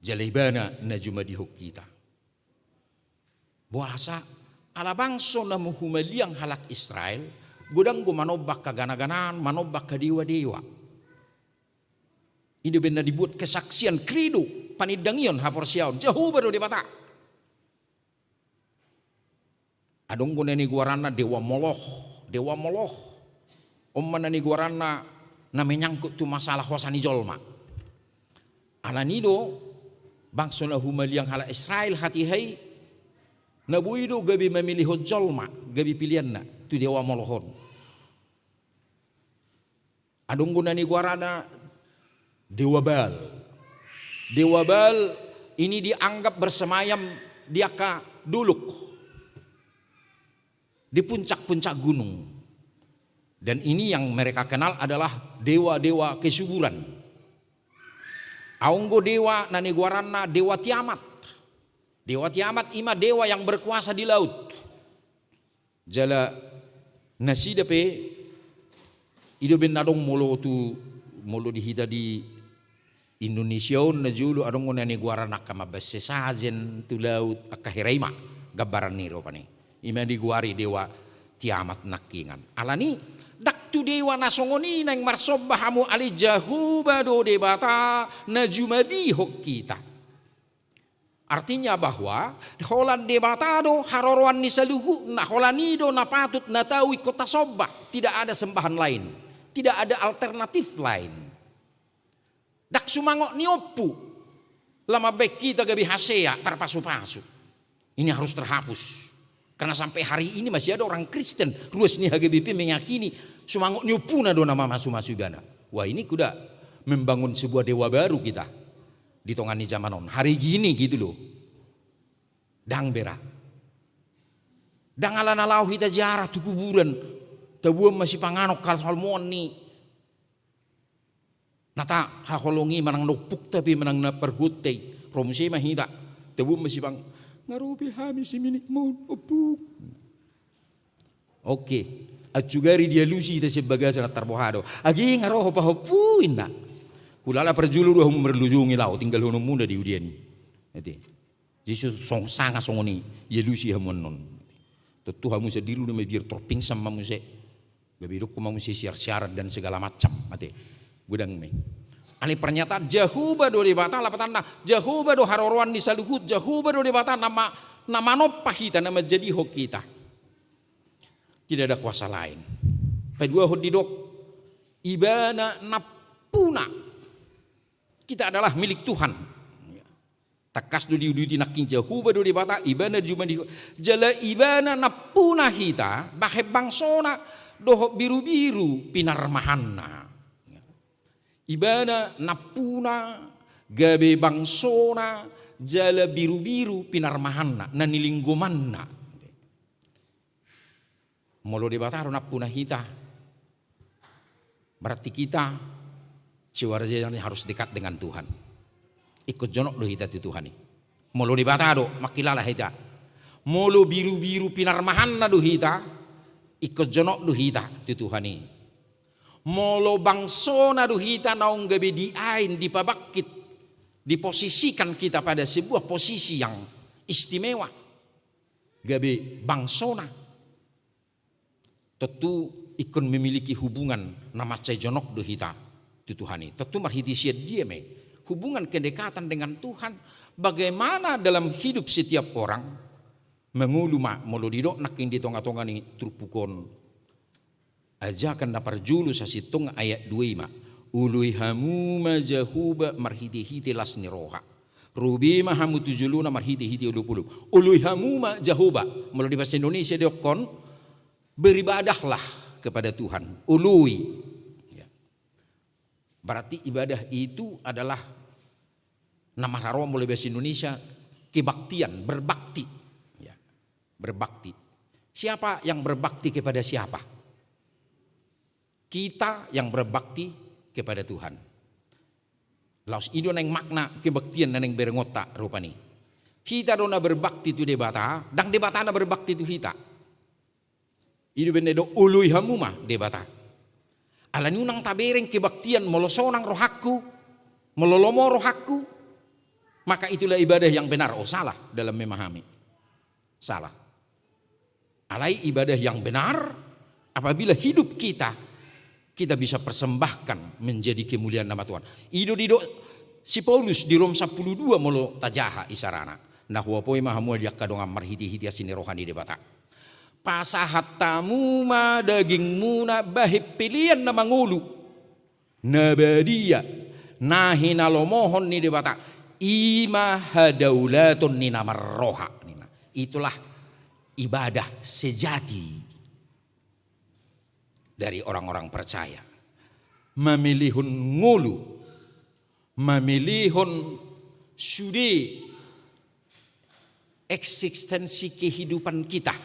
Jalibana najumadihuk kita. Buasa ala bangso na muhumaliang halak Israel, budang gumanobak kagana-ganaan, manobak kadiwa-dewa. Ini benar dibuat kesaksian krido panidangion haporsiaon. Jauh badu debata. Adong guna ni guarana dewa moloh. Mana ni guarana na menyangkut tu masalah hosani jolma. Alanido bangso na humaliang hala Israel hati hai nabuido gabi memilih jolma gabi pilihan na tu dewa molohon. Adong guna ni guarana dewa Baal. Dewa Baal ini dianggap bersemayam dia ka duluk di puncak-puncak gunung. Dan ini yang mereka kenal adalah dewa-dewa kesuburan. Aunggo dewa nani guaranna dewa Tiamat. Dewa Tiamat ima dewa yang berkuasa di laut. Jala nasida pe ido ben adong molo dihita di Indonesia na julu adong nani guaranna kama basesajen tu laut akahiraima gabaran niro pani. Ima diguari dewa Tiamat nakingan. Alani daktu dewa nasongoni nang marsobbahamu ali jahuba do debata najumadi hok kita. Artinya bahwa holan debata do harorwan ni saluhu na holanido na patut na tawi kota sobba. Tidak ada sembahan lain. Tidak ada alternatif lain. Dak sumangok ni oppu. Lama baik kita gabi hasea terpasu-pasu. Ini harus terhapus. Karena sampai hari ini masih ada orang Kristen ruas ni HGBP meyakini sumangok nyupuna do nama masu-masu bana. Wah ini kuda membangun sebuah dewa baru kita di tongani zamanon. Hari gini gitu loh. Dang bera. Dang alana lau hita jarah tu kuburan. Tabuam masih panganok kalsalmon ni. Nata hakolongi manang nopuk tapi manang naperhutay. Romse mahita. Tabuam masih pang ngarubi hami si minik mon opuk. Oke, acugari dia lusi ita sebagai sana terbohado. Agi ngaroho pahopuin na. Hulala perjulu hum merlujungi lau tinggal hono munda di udian. Ete. Yesus song sanga songoni ye lusi hamon non. Tentu hamu sediru na biar troping sama mu se. Gabidok ko mamu siar-siaran dan segala macam. Ate. Gudang me. Ani pernyataan jahuba do debata lapatan jahuba do harorwan ni saluhut jahuba do debata nama nopahita nama jadi hok kita. Tidak ada kuasa lain. Kedua hodidok ibana napuna. Kita adalah milik Tuhan. Takas do diuduti nakin jahuba do debata ibana juma di jala ibana napuna hita bahe bangsona do biru-biru pinarmahanna. Ibana napuna gabe bangsona jala biru-biru pinarmahanna nanilinggomanna. Molo debataro napuna hita. Berarti kita siwarjanya harus dekat dengan Tuhan. Ikut jonok do hita ti Tuhan. Molo debataro makilala hita. Molo biru-biru pinarmahan na duhita, ikut jonok duhita tutuhani. Molo bangso na duhita naong gabi diain, dipabakit, diposisikan kita pada sebuah posisi yang istimewa. Gabi bangso na. Tentu ikon memiliki hubungan nama jonok duhita tutuhani. Tentu marhiti siya dia me. Hubungan kedekatan dengan Tuhan. Bagaimana dalam hidup setiap orang mengulu mak molo didok nakin di tonga-tonga ni trupukon ajakan na parjulu sa sitong ayat 2 mak ului hamu majahuba marhiti-hiti las ni roha rubi mahamu tujuluna marhiti-hiti ulupulu ului hamu majahuba molo di bahasa Indonesia diokon beribadahlah kepada Tuhan ului ya. Berarti ibadah itu adalah nama haram mulai bahasa Indonesia kebaktian berbakti. Berbakti. Siapa yang berbakti kepada siapa? Kita yang berbakti kepada Tuhan. Laos ido neng makna kebaktian neng berengota rupani. Kita dona berbakti tu debata, dang debata na berbakti tu kita. Ido benedo ului hamuma debata. Ala nyunang tabereng kebaktian molosonang rohaku, mololomo rohaku, maka itulah ibadah yang benar. Oh salah dalam memahami. Salah. Alai ibadah yang benar apabila hidup kita bisa persembahkan menjadi kemuliaan nama Tuhan. Ido si Paulus di Rom 12 molo tajaha isarana. Nah huapoi mahamu dia kadonga marhiti-hiti asini rohani debata. Pasahat tamu ma dagingmu na bahip pilihan na mangulu. Nabadia nahina lomohon ni debata. Ima hadaulatun ni namarroha. Itulah ibadah sejati dari orang-orang percaya. Memilihun ngulu, memilihun sudi eksistensi kehidupan kita.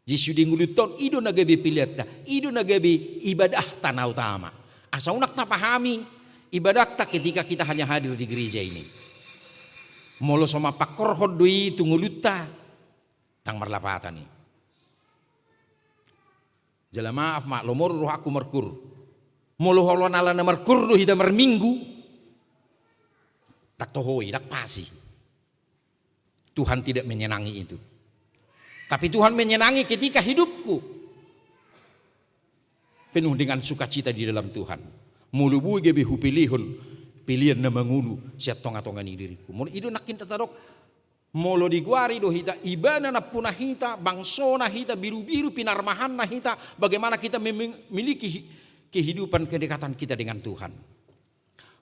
Jadi sudi ngulu ton ido nagabi pilihat, ido nagabi ibadah tanah utama. Asa unak ta pahami ibadah ta ketika kita hanya hadir di gereja ini. Molo sama pakor hodoi tunguluta tang marlapatan ni. Jala maaf mak lomor roh aku merkur. Molo holon ala na merkur do hida merminggu. Dak tohoi, dak pasi. Tuhan tidak menyenangi itu. Tapi Tuhan menyenangi ketika hidupku penuh dengan sukacita di dalam Tuhan. Mulu bui gebe hupilihun pilihan na mangulu siat tonga-tonga ni diriku. Mulu ido nakin tatadok molo diguari do hita ibana na punah hita bangso na hita biru-biru pinarmahan na hita bagaimana kita memiliki kehidupan kedekatan kita dengan Tuhan.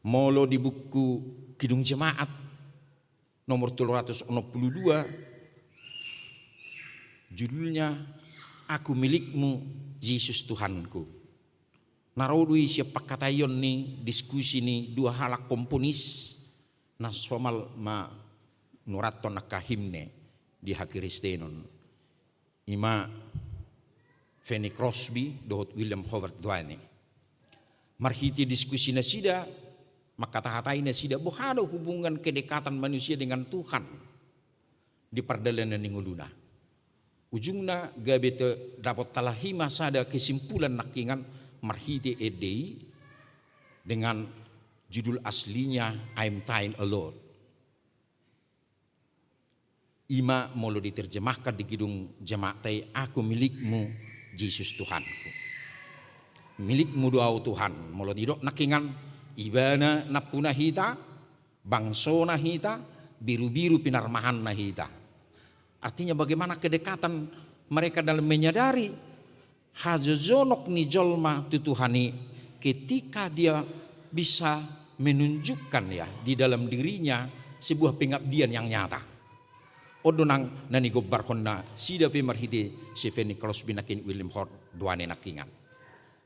Molo di buku Kidung Jemaat nomor 362 judulnya Aku Milikmu Yesus Tuhanku. Narodui siapa katayon ni diskusi ni dua halak komponis na somal ma nuraton nakahimne di hakiristenon ima Fanny Crosby dohot William Howard Duane marhiti diskusi na sida makata-hatai na sida bohado hubungan kedekatan manusia dengan Tuhan di pardalanan ninguluna ujungna gabete dapat talahima sada kesimpulan nakingan marhiti edei dengan judul aslinya I'm Thine Alone. Ima molo diterjemahkan di Kidung Jemaat Aku Milikmu Yesus Tuhanku. Milikmu doa Tuhan. Molo didok nakingan ibana napuna hita, bangso na hita, biru-biru pinarmahan na hita. Artinya bagaimana kedekatan mereka dalam menyadari hajojonok ni jolma tutuhani ketika dia bisa menunjukkan ya di dalam dirinya sebuah pengabdian yang nyata. Odonang nani gobar honna sida pe marhiti si Fanny Crosby nakin William Howard Duane nakingan.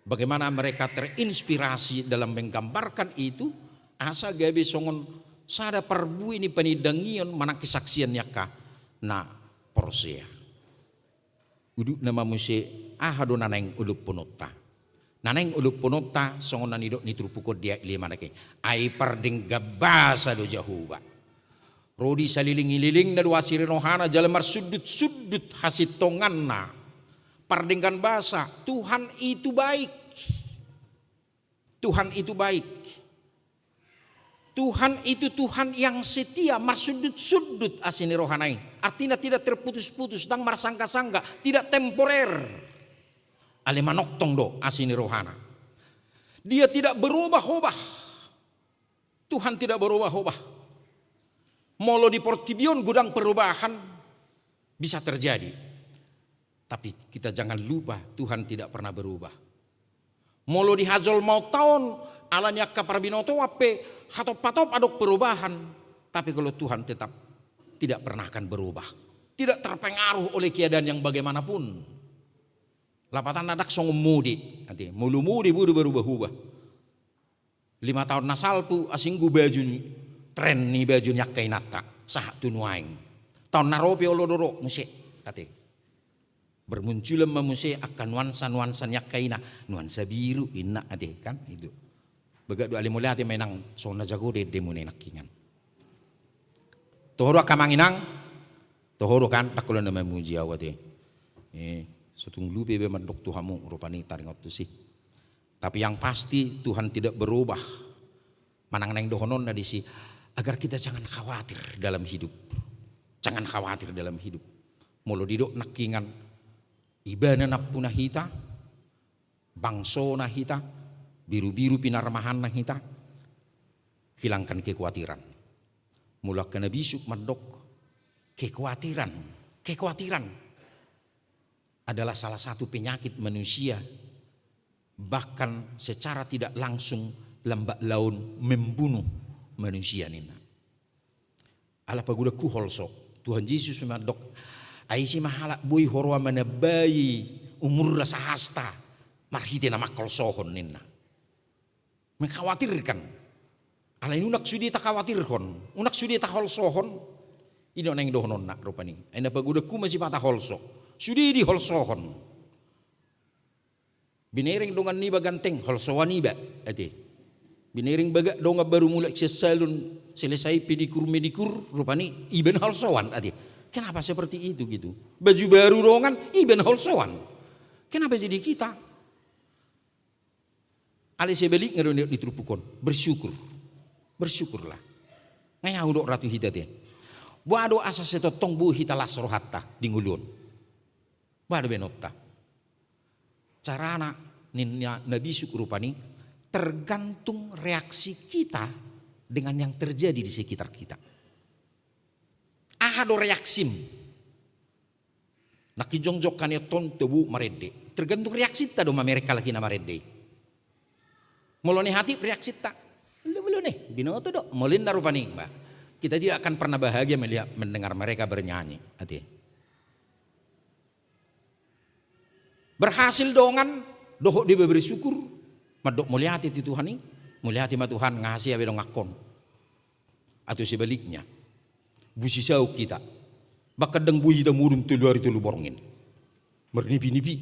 Bagaimana mereka terinspirasi dalam menggambarkan itu asa gabe songon sada parbu ini panidangion mana kesaksian yaka na porsea. Uduk nama musi ahado naneng ulup punota. Naneng ulup punota songon nanidok ni trupukod dia ilima nake. Ai parding gabasa do jahuba. Rodi saliling-ililing na dua siri rohana jalemar sudut-sudut hasitonganna. Pardengkan bahasa, Tuhan itu baik. Tuhan itu baik. Tuhan itu Tuhan yang setia, marsudut-sudut asini rohanai. Artinya tidak terputus-putus, dan marsangka-sangka, tidak temporer. Ale manoktong do asini rohana. Dia tidak berubah-ubah. Tuhan tidak berubah-ubah. Molo di Portibion gudang perubahan bisa terjadi. Tapi kita jangan lupa Tuhan tidak pernah berubah. Molo di Hazol mau tahun alanya kaprabinoto wape hatop-patop adok perubahan. Tapi kalau Tuhan tetap tidak pernah akan berubah. Tidak terpengaruh oleh keadaan yang bagaimanapun. Lapatan nadak song mudi. Nanti mulu mudi buru berubah-ubah. 5 tahun nasalpu asinggu baju tren ni baju nyakai nata. Sah tunuaing. Tahun naropi olodoro musik. Kata. Bermunculan manusia akan nuansa-nuansa nyakaina, nuansa biru inna ade kan itu. Begat dua limulia ate menang sona jago de demune nakingan. Tohoro akamanginang, tohoro kan takulan nama muji awate. Sutung lupe be mandok Tuhamu rupani taringot tu sih. Tapi yang pasti Tuhan tidak berubah. Manang neng dohonon na disi agar kita jangan khawatir dalam hidup. Jangan khawatir dalam hidup. Molo didok nakingan ibana napuna hita, bangso na hita, biru-biru pinarmahan na hita, hilangkan kekhawatiran. Mula kena bisuk mandok, kekhawatiran adalah salah satu penyakit manusia, bahkan secara tidak langsung lambat laun membunuh manusia nina. Ala paguda kuholso, Tuhan Yesus memandok. Aisi mahala boy horwa manabayi umur rasa hasta marhite nama kolsohon ninna. Mengkhawatirkan. Alain unak sudi tak khawatirkan. Unak sudi tak holsohon. Ini neng dohonon nak rupani. Aina pagudaku masih patah holso. Sudi di holsohon. Binering dongan niba ganteng holsoan niba. Ati. Binering baga donga baru mulai sesalun selesai pedikur rupani iben holsoan ati. Kenapa seperti itu gitu? Baju baru dongan iben holsoan. Kenapa jadi kita? Ale sebelik ngeron ditrupukon. Bersyukurlah. Ngaya udok ratu hita dia. Buado asa setotong bu hita lasro hatta dingulun. Buado benotta. Carana ninnya nabi syukurupani tergantung reaksi kita dengan yang terjadi di sekitar kita. Ahado reaksim. Nakijongjok kanya ton tebu marede. Tergantung reaksi ta doma mereka lagi na marede. Mulone hati reaksi ta. Belum nih, binoto dok. Molin narupani, Mbak. Kita tidak akan pernah bahagia melihat mendengar mereka bernyanyi. Hati. Berhasil dongan, dohok dia beri syukur. Madok mulia hati Tuhan ini, mulia hati ma Tuhan ngasih abe dong akon. Atau sebaliknya. Busi sau kita. Bakal deng bui kita murun telu hari telu borongin. Mernipi-nipi.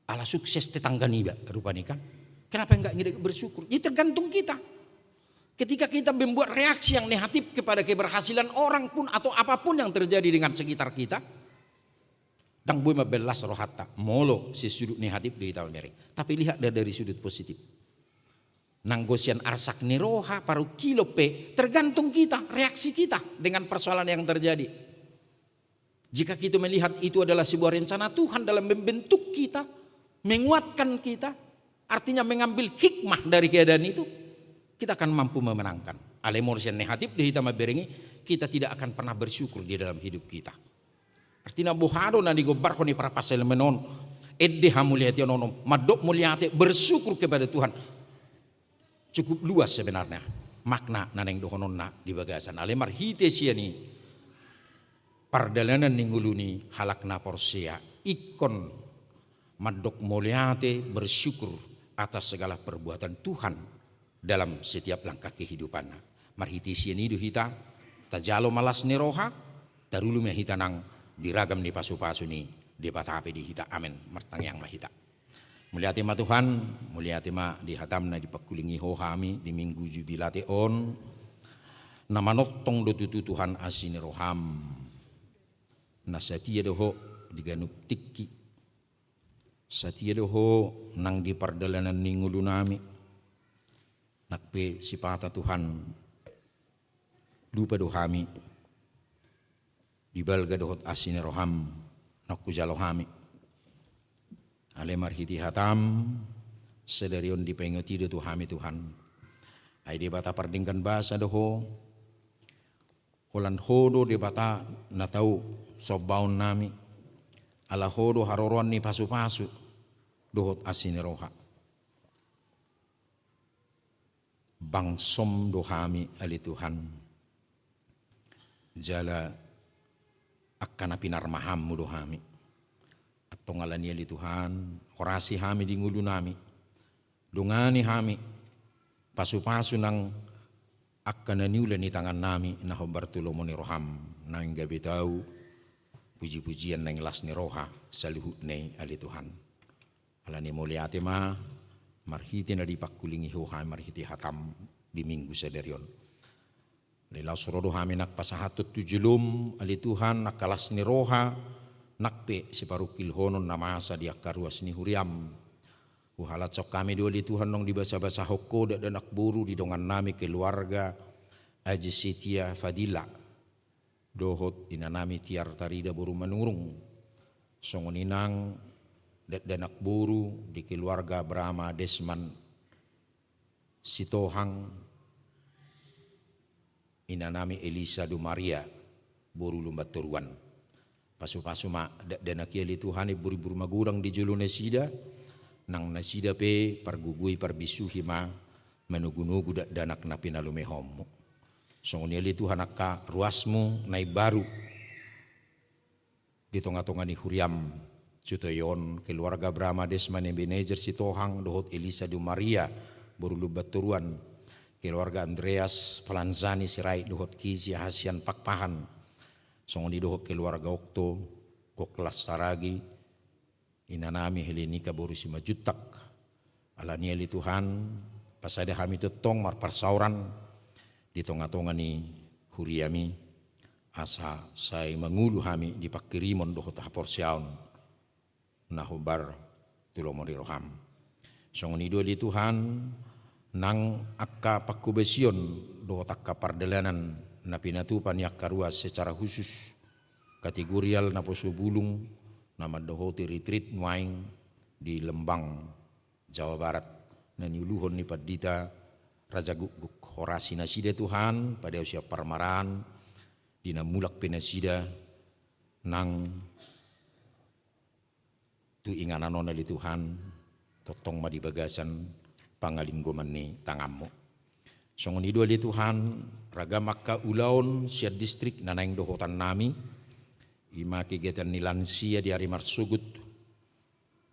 Ala sukses tetangga niba rupanya kan. Kenapa enggak ngide bersyukur? Ya tergantung kita. Ketika kita membuat reaksi yang negatif kepada keberhasilan orang pun atau apapun yang terjadi dengan sekitar kita. Dang bui mabelas rohata. Molo si sudut negatif di tahun mereka. Tapi lihat dari sudut positif. Nanggosian arsak niroha paru kilo pe tergantung kita, reaksi kita dengan persoalan yang terjadi. Jika kita melihat itu adalah sebuah rencana Tuhan dalam membentuk kita, menguatkan kita, artinya mengambil hikmah dari keadaan itu, kita akan mampu memenangkan. Alemorsian negatif di hitam berengi, kita tidak akan pernah bersyukur di dalam hidup kita. Artinya bohado na digobar koni para pasal menon, edde hamuliati ononom, madok muliate bersyukur kepada Tuhan. Cukup luas sebenarnya makna naneng dohonon na di bagasan alemar hite siani pardalanan ningguluni halakna porsia ikon madok moliate bersyukur atas segala perbuatan Tuhan dalam setiap langkah kehidupannya. Marhiti siani du hita tajalo malas neroha tarulu me hita nang diragam di pasu-pasu ni di patape di hita amin martang yang mahita. Mulia tema Tuhan, mulia tema di hatamna di pakulingi hohami di minggu jubilate on. na manottong do tututuhan asini roham na satia doho diganup tikki satia doho nang di pardalanan ningulu nami nakpe sipata Tuhan lupa dohami dibalga dohot asini roham nakku jalohami ale marhiti hatam sedarion dipengoti do tuhami Tuhan ai de bata pardingkan bahasa doho holan hodo de bata na tau sobaun nami ala hodo haroron ni pasu-pasu dohot asini roha bangsom dohami ali Tuhan jala akan apinar mahammu dohami atau ngalani ali Tuhan orasi hami di ngulu nami dungani hami pasu-pasu nang akan niulan ni tangan nami nah bartolomoni roham nang gabi tahu puji-pujian nang las ni roha saluhut nei ali Tuhan alani muliate ma marhiti na dipakkulingi hoha marhiti hatam di minggu sederion lela sorodo hami nak pasahatut tujulum ali Tuhan nak kalas ni roha nakpe siparukil honon namasa di akaruas ni huriam uhalat sok kami doli Tuhan nong di basa-basa hokko dan anak buru di dongan nami keluarga aji setia fadila dohot ina nami tiar tarida buru menurung songoninang dan anak buru di keluarga Brahma Desman Sitohang ina nami Elisa du Maria buru lumbat turuan pasu-pasu ma dan akiali Tuhan buru-buru magurang di julu nesida nang nasida pe pargugui parbisuhi ma menugu-nugu danak na pinalumehom songoni ali Tuhan akka ruasmu nai baru di tonga-tonga ni huriam cutoyon keluarga Brahma Desman Ebenezer Sitohang dohot Elisa du Maria baru lubat turuan keluarga Andreas Palanzani Sirait dohot Kizi Hasian Pakpahan songoni dohot keluarga Okto Koklas Saragi inanami Helenika boru si majutak alani ali Tuhan pasada kami tetong marparsauran di tonga-tonga ni huriami asa sai mangulu kami di pakirimon dohot hapor siaun nahubar tulomori roham songoni do ali Tuhan nang akka pakubesion dohot akka pardelanan na pinatupan yak karuas secara khusus kategorial na poso bulung nama dohoti retreat maing di Lembang Jawa Barat na niuluhon ni Padita Raja Guguk horasi nasida Tuhan pada usia parmaran dina mulak penasida nang tu ingananon ali Tuhan totong madi bagasan pangalinggoman ni tangammu songoni dua ali Tuhan raga makka ulaon sia distrik nanaing dohotan nami ima kegiatan ni lansia di hari marsugut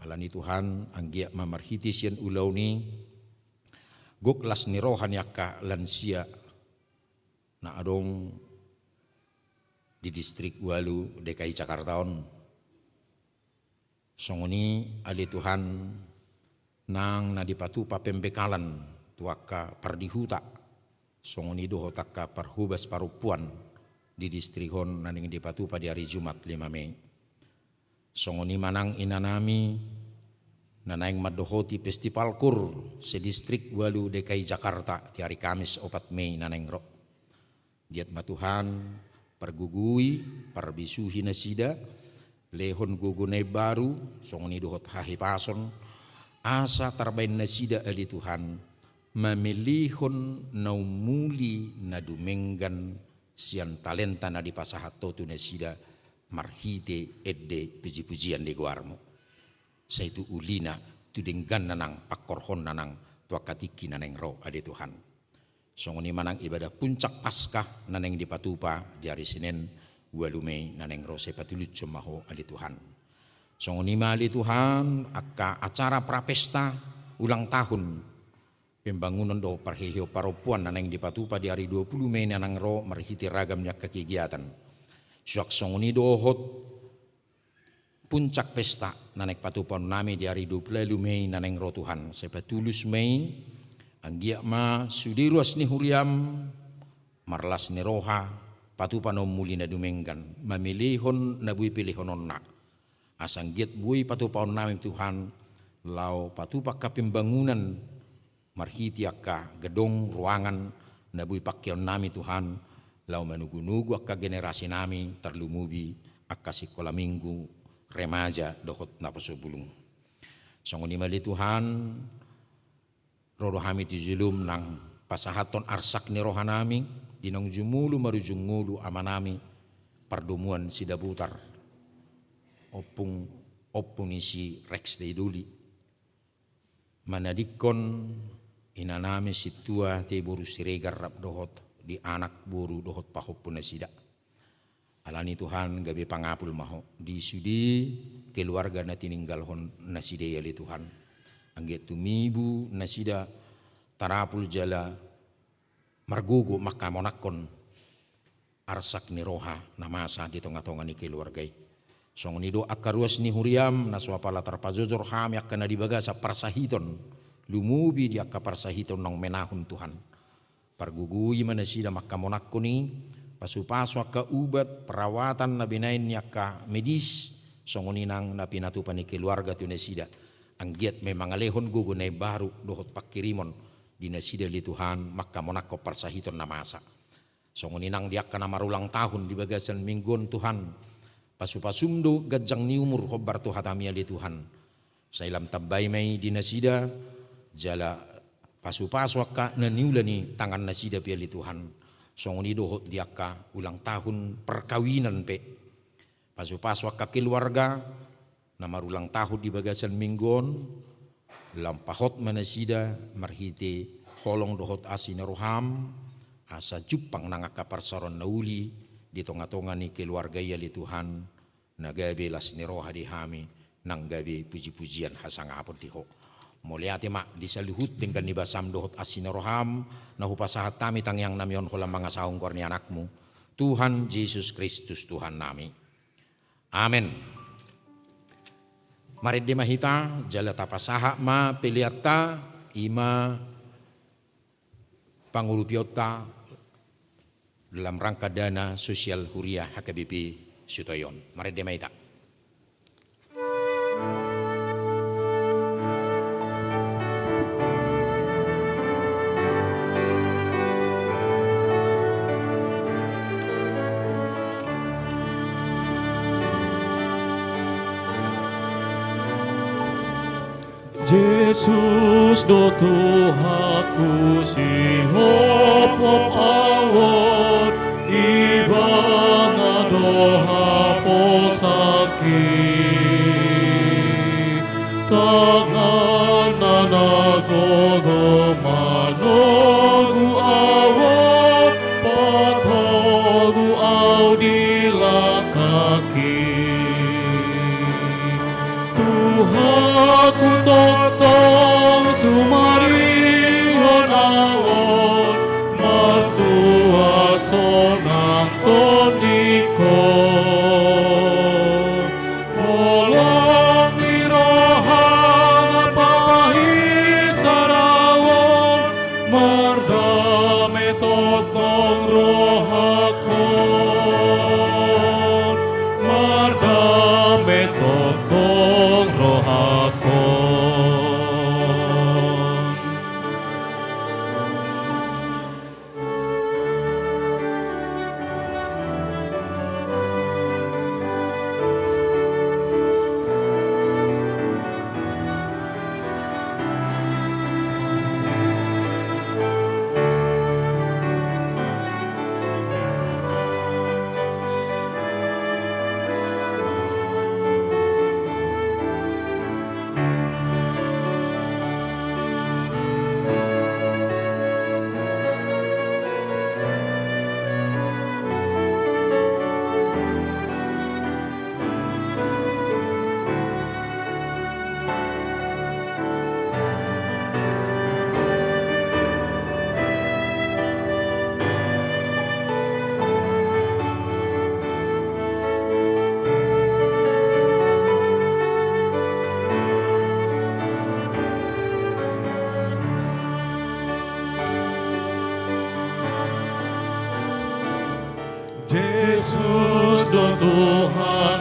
alani Tuhan anggia mamarhiti sian ulau ni goklas ni rohan yakka lansia na adong di distrik Walu DKI Jakartaon songoni ali Tuhan nang na dipatupa pembekalan tuaka pardihuta songoni dohotakka parhubas parupuan di distrikon naning dipatupa di hari Jumat 5 Mei. Songoni manang inanami nanaing madohoti festival kur se distrik Walu DKI Jakarta di hari Kamis 4 Mei nanaing ro. Diat matuhan pergugui parbisuhi nasida lehon gugunai baru songoni dohot hahi pason asa tarbain nasida ali Tuhan memilihon naumuli nadumenggan sian talenta na di pasahato tu nasida marhite edde puji-pujian di guarmu saitu ulina tu denggan nanang pakorhon nanang tuakatiki naneng ro ade Tuhan songoni manang ibadah puncak Paskah naneng di patupa di hari Senin 2 Mei naneng ro sepatulut cumaho ade Tuhan songoni mali Tuhan akka acara prapesta ulang tahun pembangunan do parhehio paropuan nanang dipatupa di hari 20 Mei nanang ro marhiti ragamnya kegiatan. Suak songoni dohot puncak pesta nanek patupan nami di hari 20 Mei nanang ro Tuhan. Sepatulus Mei anggia ma sudiruas ni huriam marlas ni roha patupanom muli na dumenggan mamilihon na bui pilihonon na asang giat bui patupaon namin Tuhan lau patupak kapimbangunan marhiti akka gedong ruangan na bui pakyaon nami Tuhan lau manugu-nugu akka generasi nami terlumubi akka sikola minggu remaja dohot na pasobulung. Songoni mali Tuhan rodo hami tijulum nang pasahaton arsak ni rohanami dinong jumulu marujungulu amanami pardumuan si dabutar opung isi Rex Deiduli manadikon inanami si tua te boru siregar rap dohot di anak boru dohot pahopun na sida alani Tuhan gabe pangapul maho di sudi keluarga na tininggal hon nasida yali Tuhan angge tumibu nasida tarapul jala margugu makamonakon arsak ni roha namasa di tengah-tengah ni keluargai song nido akaruas ni huriam naswapala tarpajojor ham yak kana dibagasa parsahiton lumubi di akka parsahiton nong menahun Tuhan pargugui manasida makamonakon ni pasu-pasu akka ubat perawatan na binain yakka medis songoninang na pinatupan ni keluarga tu nasida anggiat memang alehon gugunay baru dohot pakirimon di nasida li Tuhan maka monako parsahiton na masa songoninang diakka na marulang tahun di bagasan minggon Tuhan pasu-pasumdo gajang ni umur hobar tu hatamia li Tuhan sa ilam tabay may di nasida jala pasu-pasu akka naniula ni tangan nasida pia li Tuhan songoni dohot diakka ulang tahun perkawinan pe pasu-pasu akka keluarga na marulang tahun di bagasan minggon lampahot manasida marhite holong dohot asina roham asa jupang nangaka parsaron nauli di tonga-tonga ni keluarga ya li Tuhan nagabe las ni roha di hami nang gabe puji-pujian hasang apon tiho muliati mak disaluhut dengan nibasam dohot asina roham na hupasahat tami tangyang namion holam mga sahong korni anakmu Tuhan Yesus Kristus Tuhan nami amin. Mari dimahita jala tapasaha ma peliatta ima pangulupiota dalam rangka dana sosial huriah HKBP Sutoyon. Mari dimahita. Yesus do Tuhaku si hop awon ibang adoha po sakit tangan na nagogomanogu awon patogu aw dilakaki Tuhaku totong sumarihon awon martua sonang tondikon Olang nirohan pahisarawon mardame totong rohakon mardame totong rohakon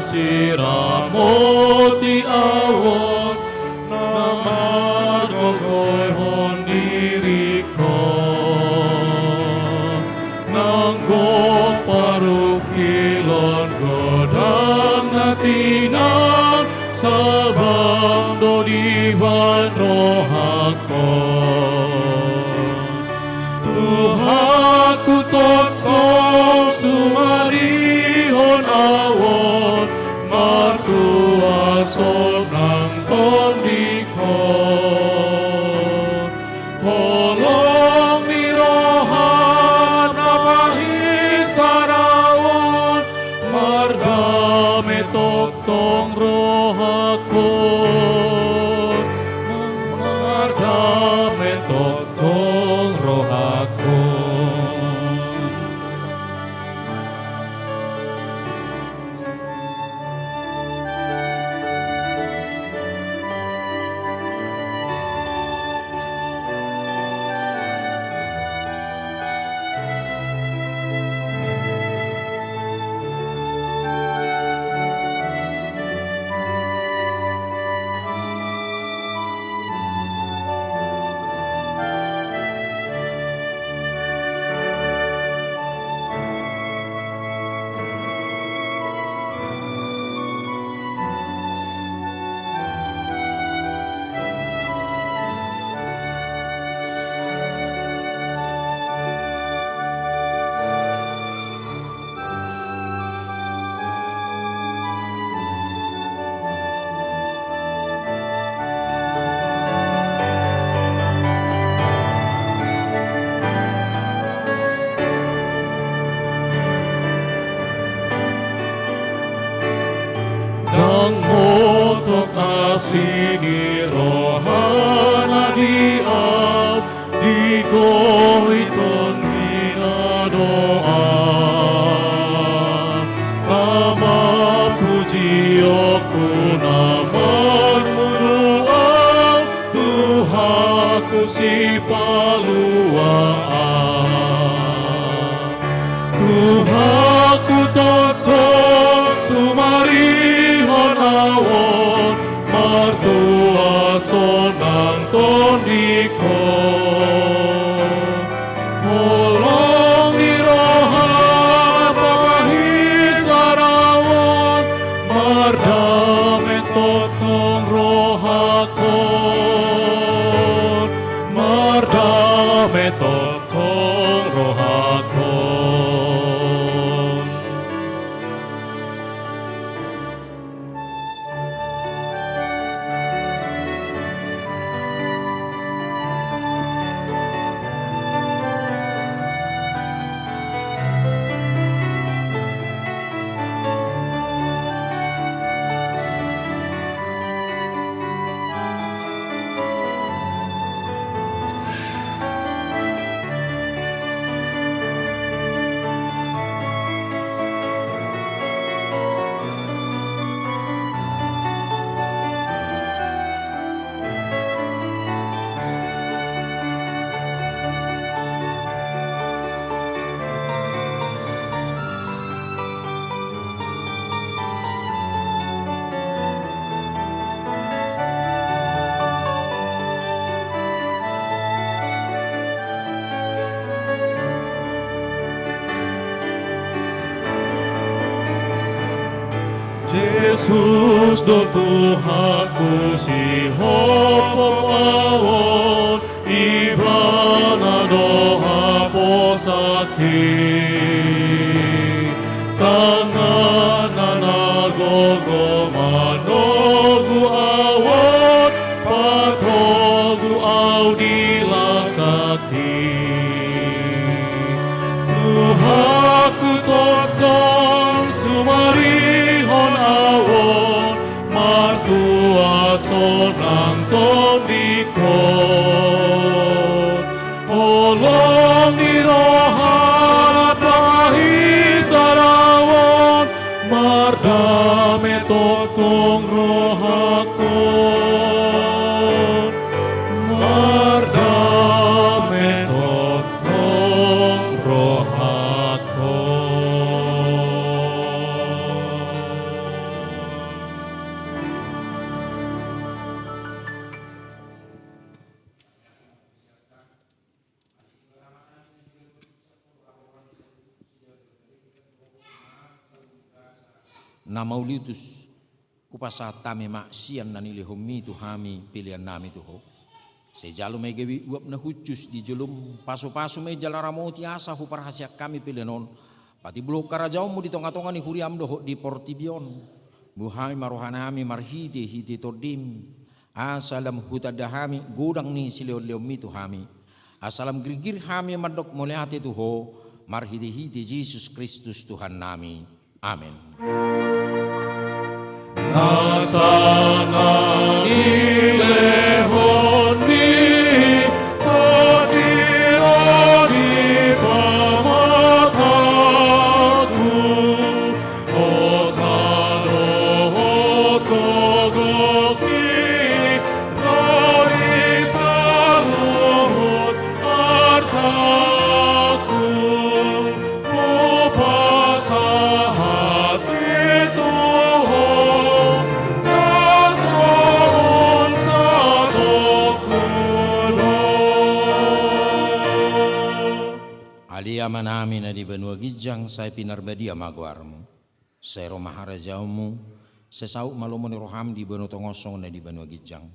siramoti awon namar kokoihon diriko nanggo parukilon godang natinan sabang dodiwan rohakon Tuhanku totong sumarihon awon martua sonang kondikon holong mirohan mahisarawon mardame totong rohakon mardame totong rohakon Dang moto kasini rohana diaw di goiton dina doa tama puji aku namamu doa Tuhanku si paluaan Tuhanku totong sumarihon awon martua sonang tondikon holong irohan mahisarawon mardame totong rohakon mardame totong rohakon Yesus do Tuhanku si hopom awon ibana do haposake tangan gogo manogu awon patogu au dilakaki Tuhanku totong sumarihon awon martua sonang tondikon olong nirohan mahisarawon mardame totong rohakon mardame totong rohakon na maulitus kupasa tame maksian na nilihumi tu hami pilihan nami tu ho. Sejalo may gawi uap na hucus di julum paso-paso may jalaramoti asa hu parahasya kami pilihanon. Pati bulok karajaw mo di tonga-tonga ni huriam doho di Portibion. Buhay marohanami marhiti hiti tordim. Asalam hutadahami gudang ni sileo-leo mitu hami. Asalam grigir hami madok mulihati tu ho. Marhiti hiti Jesus Kristus Tuhan nami. Amin. Nasana ilehon ni tadiri pamataku osadohot kogoki dari saluhut artaku upasahat itu Aliyaman namin na di banua gijang sa pinarbadia magwarmo. Sa maharajaw sa sao malumon ni roham di banu tongosong na di banua gijang.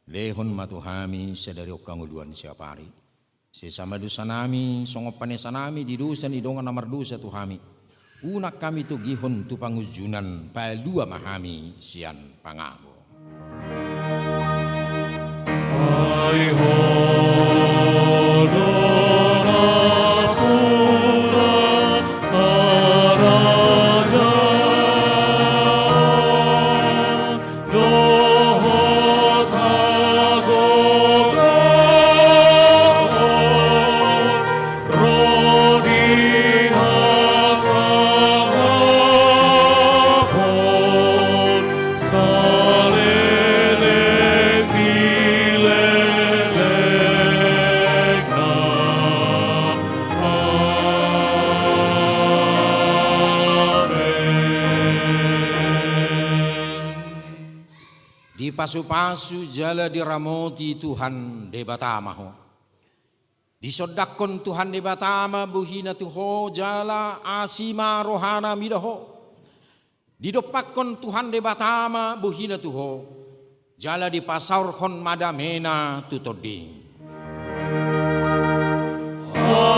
Lehon matuhami sa dari okanguluan siya pari. Sa samadusa nami, songopanesa nami di dusa ni dongan namardusa tuhami. Unak kami tu gihon tu pangujunan palua mahami siyan pangabo. Ay pasu-pasu jala diramoti Tuhan debatama ho. Disodakon Tuhan debatama buhina tuho jala asima rohana midaho. Didopakon Tuhan debatama buhina tuho jala dipasaurhon madamena tutoding. Amin.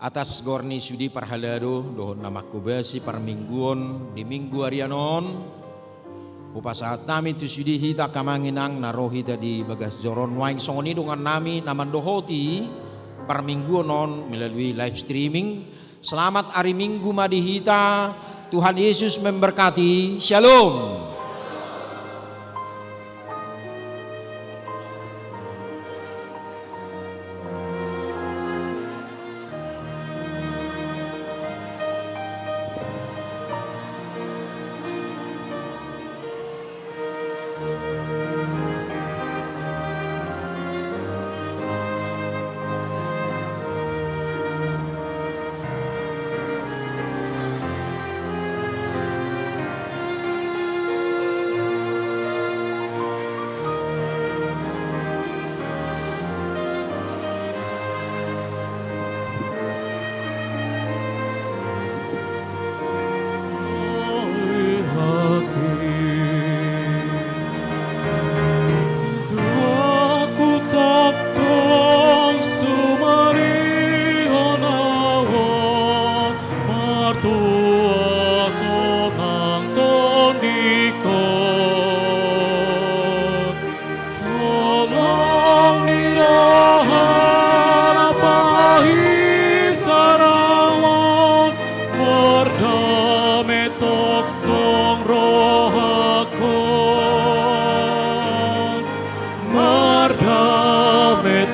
Atas gorni sudi parhalado dohon nama kubasi parmingguon di minggu arianon upasaat nami tu sudi hita kamanginang narohi di bagas joron waing songoni dengan nami naman dohoti parmingguon non melalui live streaming. Selamat hari Minggu madihita, Tuhan Yesus memberkati. Shalom. Mardame